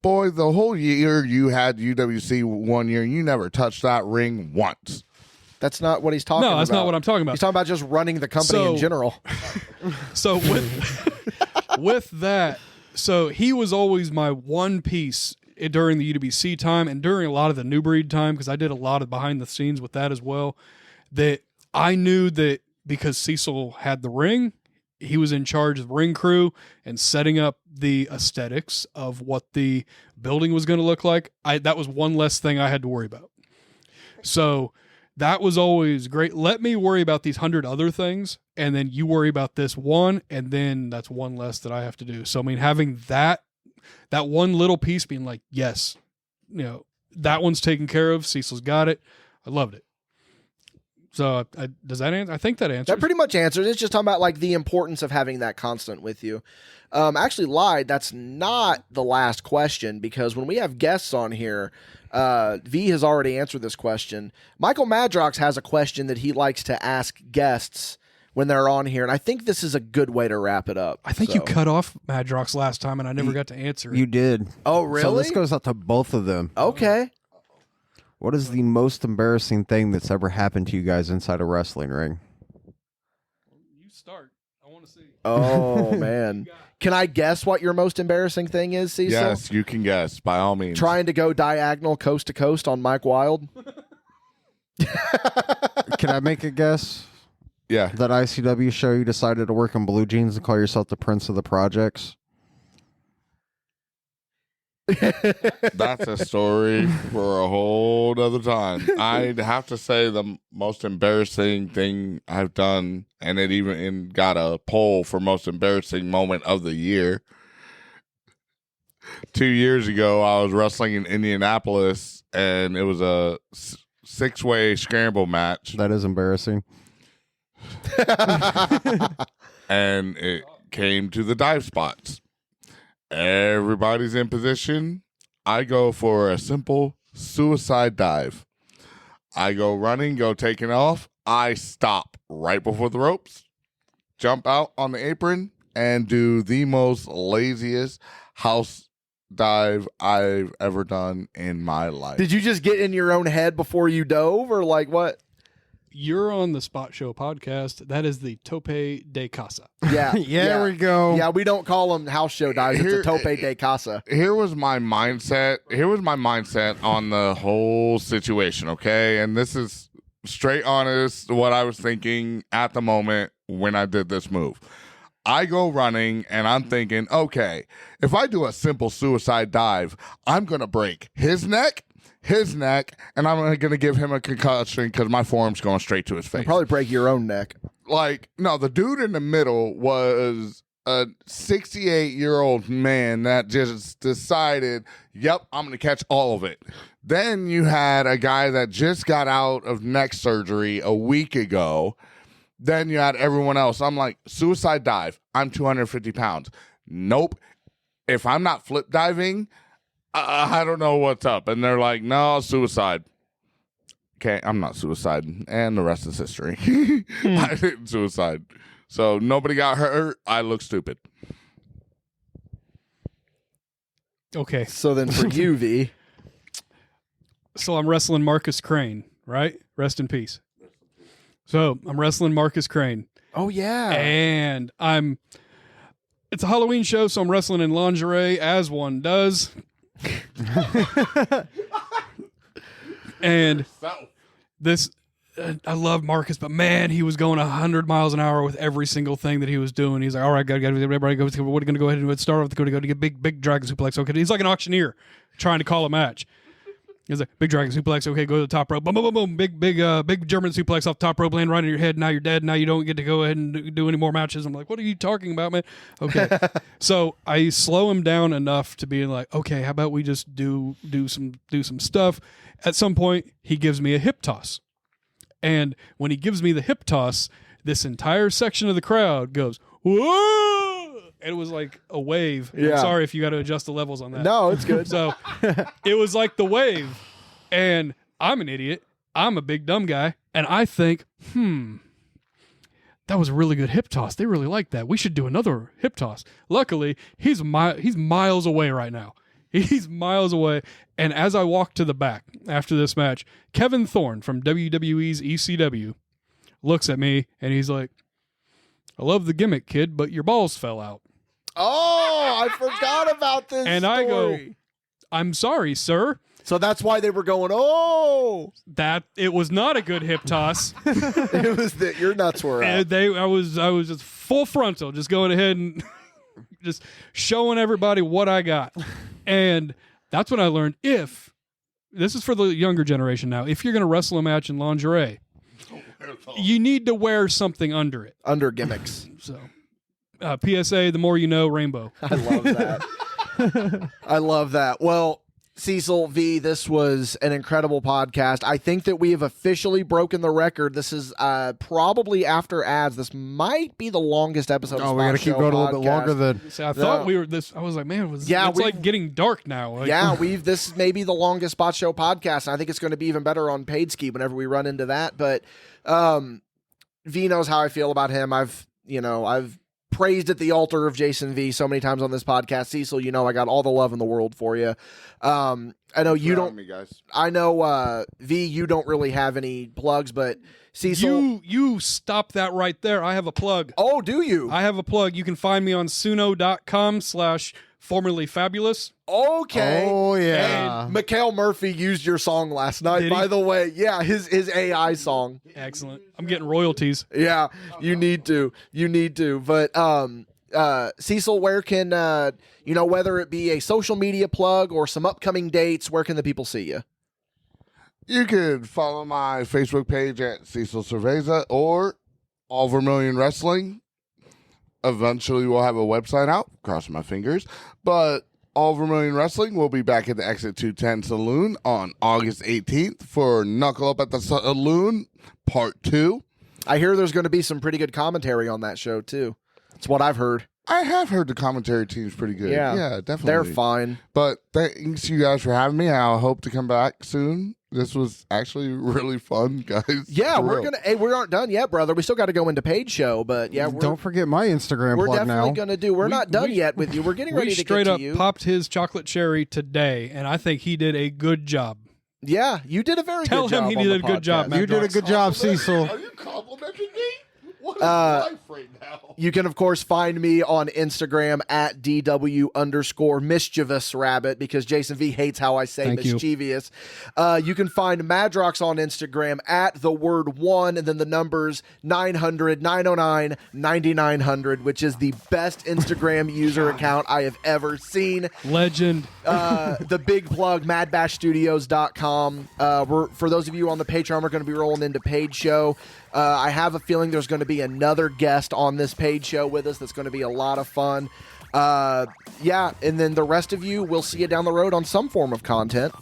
Boy, the whole year you had UWC 1 year, you never touched that ring once. That's not what he's talking about. No, that's not what I'm talking about. He's talking about just running the company in general. So with that, so he was always my one piece during the UWC time and during a lot of the New Breed time, because I did a lot of behind the scenes with that as well, that I knew that because Cecil had the ring, he was in charge of the ring crew and setting up the aesthetics of what the building was going to look like. That was one less thing I had to worry about. So that was always great. Let me worry about these 100 other things, and then you worry about this one, and then that's one less that I have to do. So, I mean, having that one little piece being like, yes, that one's taken care of. Cecil's got it. I loved it. So does that answer? I think that answers. That pretty much answers. It's just talking about like the importance of having that constant with you. Actually lied. That's not the last question, because when we have guests on here, V has already answered this question. Michael Madrox has a question that he likes to ask guests when they're on here, and I think this is a good way to wrap it up. I think you cut off Madrox last time, and I never got to answer it. You did. Oh, really? So this goes out to both of them. Okay. What is the most embarrassing thing that's ever happened to you guys inside a wrestling ring? You start. I want to see. Oh, man. Can I guess what your most embarrassing thing is, Cecil? Yes, you can guess, by all means. Trying to go diagonal coast to coast on Mike Wild? Can I make a guess? Yeah. That ICW show you decided to work in blue jeans and call yourself the Prince of the Projects? That's a story for a whole other time. I'd have to say the most embarrassing thing I've done, and it even got a poll for most embarrassing moment of the year. 2 years ago, I was wrestling in Indianapolis, and it was a six-way scramble match. That is embarrassing. And it came to the dive spots. Everybody's in position. I go for a simple suicide dive. I go running, go taking off. I stop right before the ropes, jump out on the apron, and do the most laziest house dive I've ever done in my life. Did you just get in your own head before you dove, or like what? You're on the Spot Show podcast. That is the Tope de Casa. Yeah. There we go. Yeah, we don't call them house show dives. It's a Tope de Casa. Here was my mindset on the whole situation, okay? And this is straight honest what I was thinking at the moment when I did this move. I go running, and I'm thinking, okay, if I do a simple suicide dive, I'm going to break his neck, and I'm going to give him a concussion because my forearm's going straight to his face. You'll probably break your own neck. Like, no, the dude in the middle was a 68-year-old man that just decided, yep, I'm going to catch all of it. Then you had a guy that just got out of neck surgery a week ago. Then you had everyone else. I'm like, suicide dive. I'm 250 pounds. Nope. If I'm not flip diving, I don't know what's up. And they're like, no, suicide. Okay, I'm not suicide. And the rest is history. I didn't suicide. So nobody got hurt. I look stupid. Okay. So then for you, V. So I'm wrestling Marcus Crane, right? Rest in peace. So I'm wrestling Marcus Crane. Oh, yeah. And it's a Halloween show, so I'm wrestling in lingerie, as one does. And this, I love Marcus, but man, he was going 100 miles an hour with every single thing that he was doing. He's like, all right, everybody go. We're going to go ahead and start off. Go to get big dragon suplex. Okay, he's like an auctioneer trying to call a match. He's like, big dragon suplex. Okay, go to the top rope. Boom, boom, boom, boom. Big German suplex off the top rope, land right on your head. Now you're dead. Now you don't get to go ahead and do any more matches. I'm like, what are you talking about, man? Okay. So I slow him down enough to be like, okay, how about we just do some stuff? At some point, he gives me a hip toss. And when he gives me the hip toss, this entire section of the crowd goes, whoa! And it was like a wave. Yeah. I'm sorry if you got to adjust the levels on that. No, it's good. So it was like the wave. And I'm an idiot. I'm a big dumb guy. And I think, that was a really good hip toss. They really like that. We should do another hip toss. Luckily, he's miles away right now. He's miles away. And as I walk to the back after this match, Kevin Thorne from WWE's ECW looks at me and he's like, I love the gimmick, kid, but your balls fell out. Oh, I forgot about this And story. I go, I'm sorry, sir. So that's why they were going, oh. That it was not a good hip toss. It was that your nuts were out. I was just full frontal, just going ahead and just showing everybody what I got. And that's when I learned, if this is for the younger generation now, if you're going to wrestle a match in lingerie, you need to wear something under it. Under gimmicks. So, PSA, the more you know, rainbow. I love that. I love that. Well, Cecil V, this was an incredible podcast. I think that we have officially broken the record. This is probably after ads. This might be the longest episode. Oh, we got to keep going a little bit longer than. See, I thought we were this. I was like, man, it's like getting dark now. Like, this may be the longest Spot Show podcast, and I think it's going to be even better on Podski whenever we run into that. But V knows how I feel about him. I've praised at the altar of Jason V so many times on this podcast. Cecil, I got all the love in the world for you. I know you don't. Me, guys. I know V, you don't really have any plugs, but Cecil, you stop that right there. I have a plug. Oh, do you? I have a plug. You can find me on suno.com/formerly fabulous. Okay. Oh, yeah. And Mikhail Murphy used your song last night, by the way. Yeah, his AI song. Excellent. I'm getting royalties. Yeah, you need to. But Cecil, where can whether it be a social media plug or some upcoming dates, where can the people see you? You can follow my Facebook page at Cecil Cerveza or All Vermilion Wrestling. Eventually, we'll have a website out. Crossing my fingers. But All Vermilion Wrestling will be back at the Exit 210 Saloon on August 18th for Knuckle Up at the Saloon Part 2. I hear there's going to be some pretty good commentary on that show, too. That's what I've heard. I have heard the commentary team's pretty good. Yeah, definitely. They're fine. But thanks you guys for having me. I hope to come back soon. This was actually really fun, guys. Yeah, we aren't done yet, brother. We still got to go into paid show, but yeah, don't forget my Instagram we're plug now. Definitely going to do. We're not done yet with you. We're getting ready to get to you. We straight up popped his chocolate cherry today, and I think he did a good job. Yeah, you did a very good job. Tell him he did a good job, You did a good job, Cecil. Are you complimenting me? What is life right now? You can, of course, find me on Instagram at DW_mischievous rabbit because Jason V hates how I say mischievous. You can find Madrox on Instagram at the word 1 and then the numbers 900 909 9900, which is the best Instagram user account I have ever seen. Legend. The big plug, MadBashStudios.com. For those of you on the Patreon, we're going to be rolling into paid show. I have a feeling there's going to be another guest on this paid show with us that's going to be a lot of fun. And then the rest of you, we'll see you down the road on some form of content.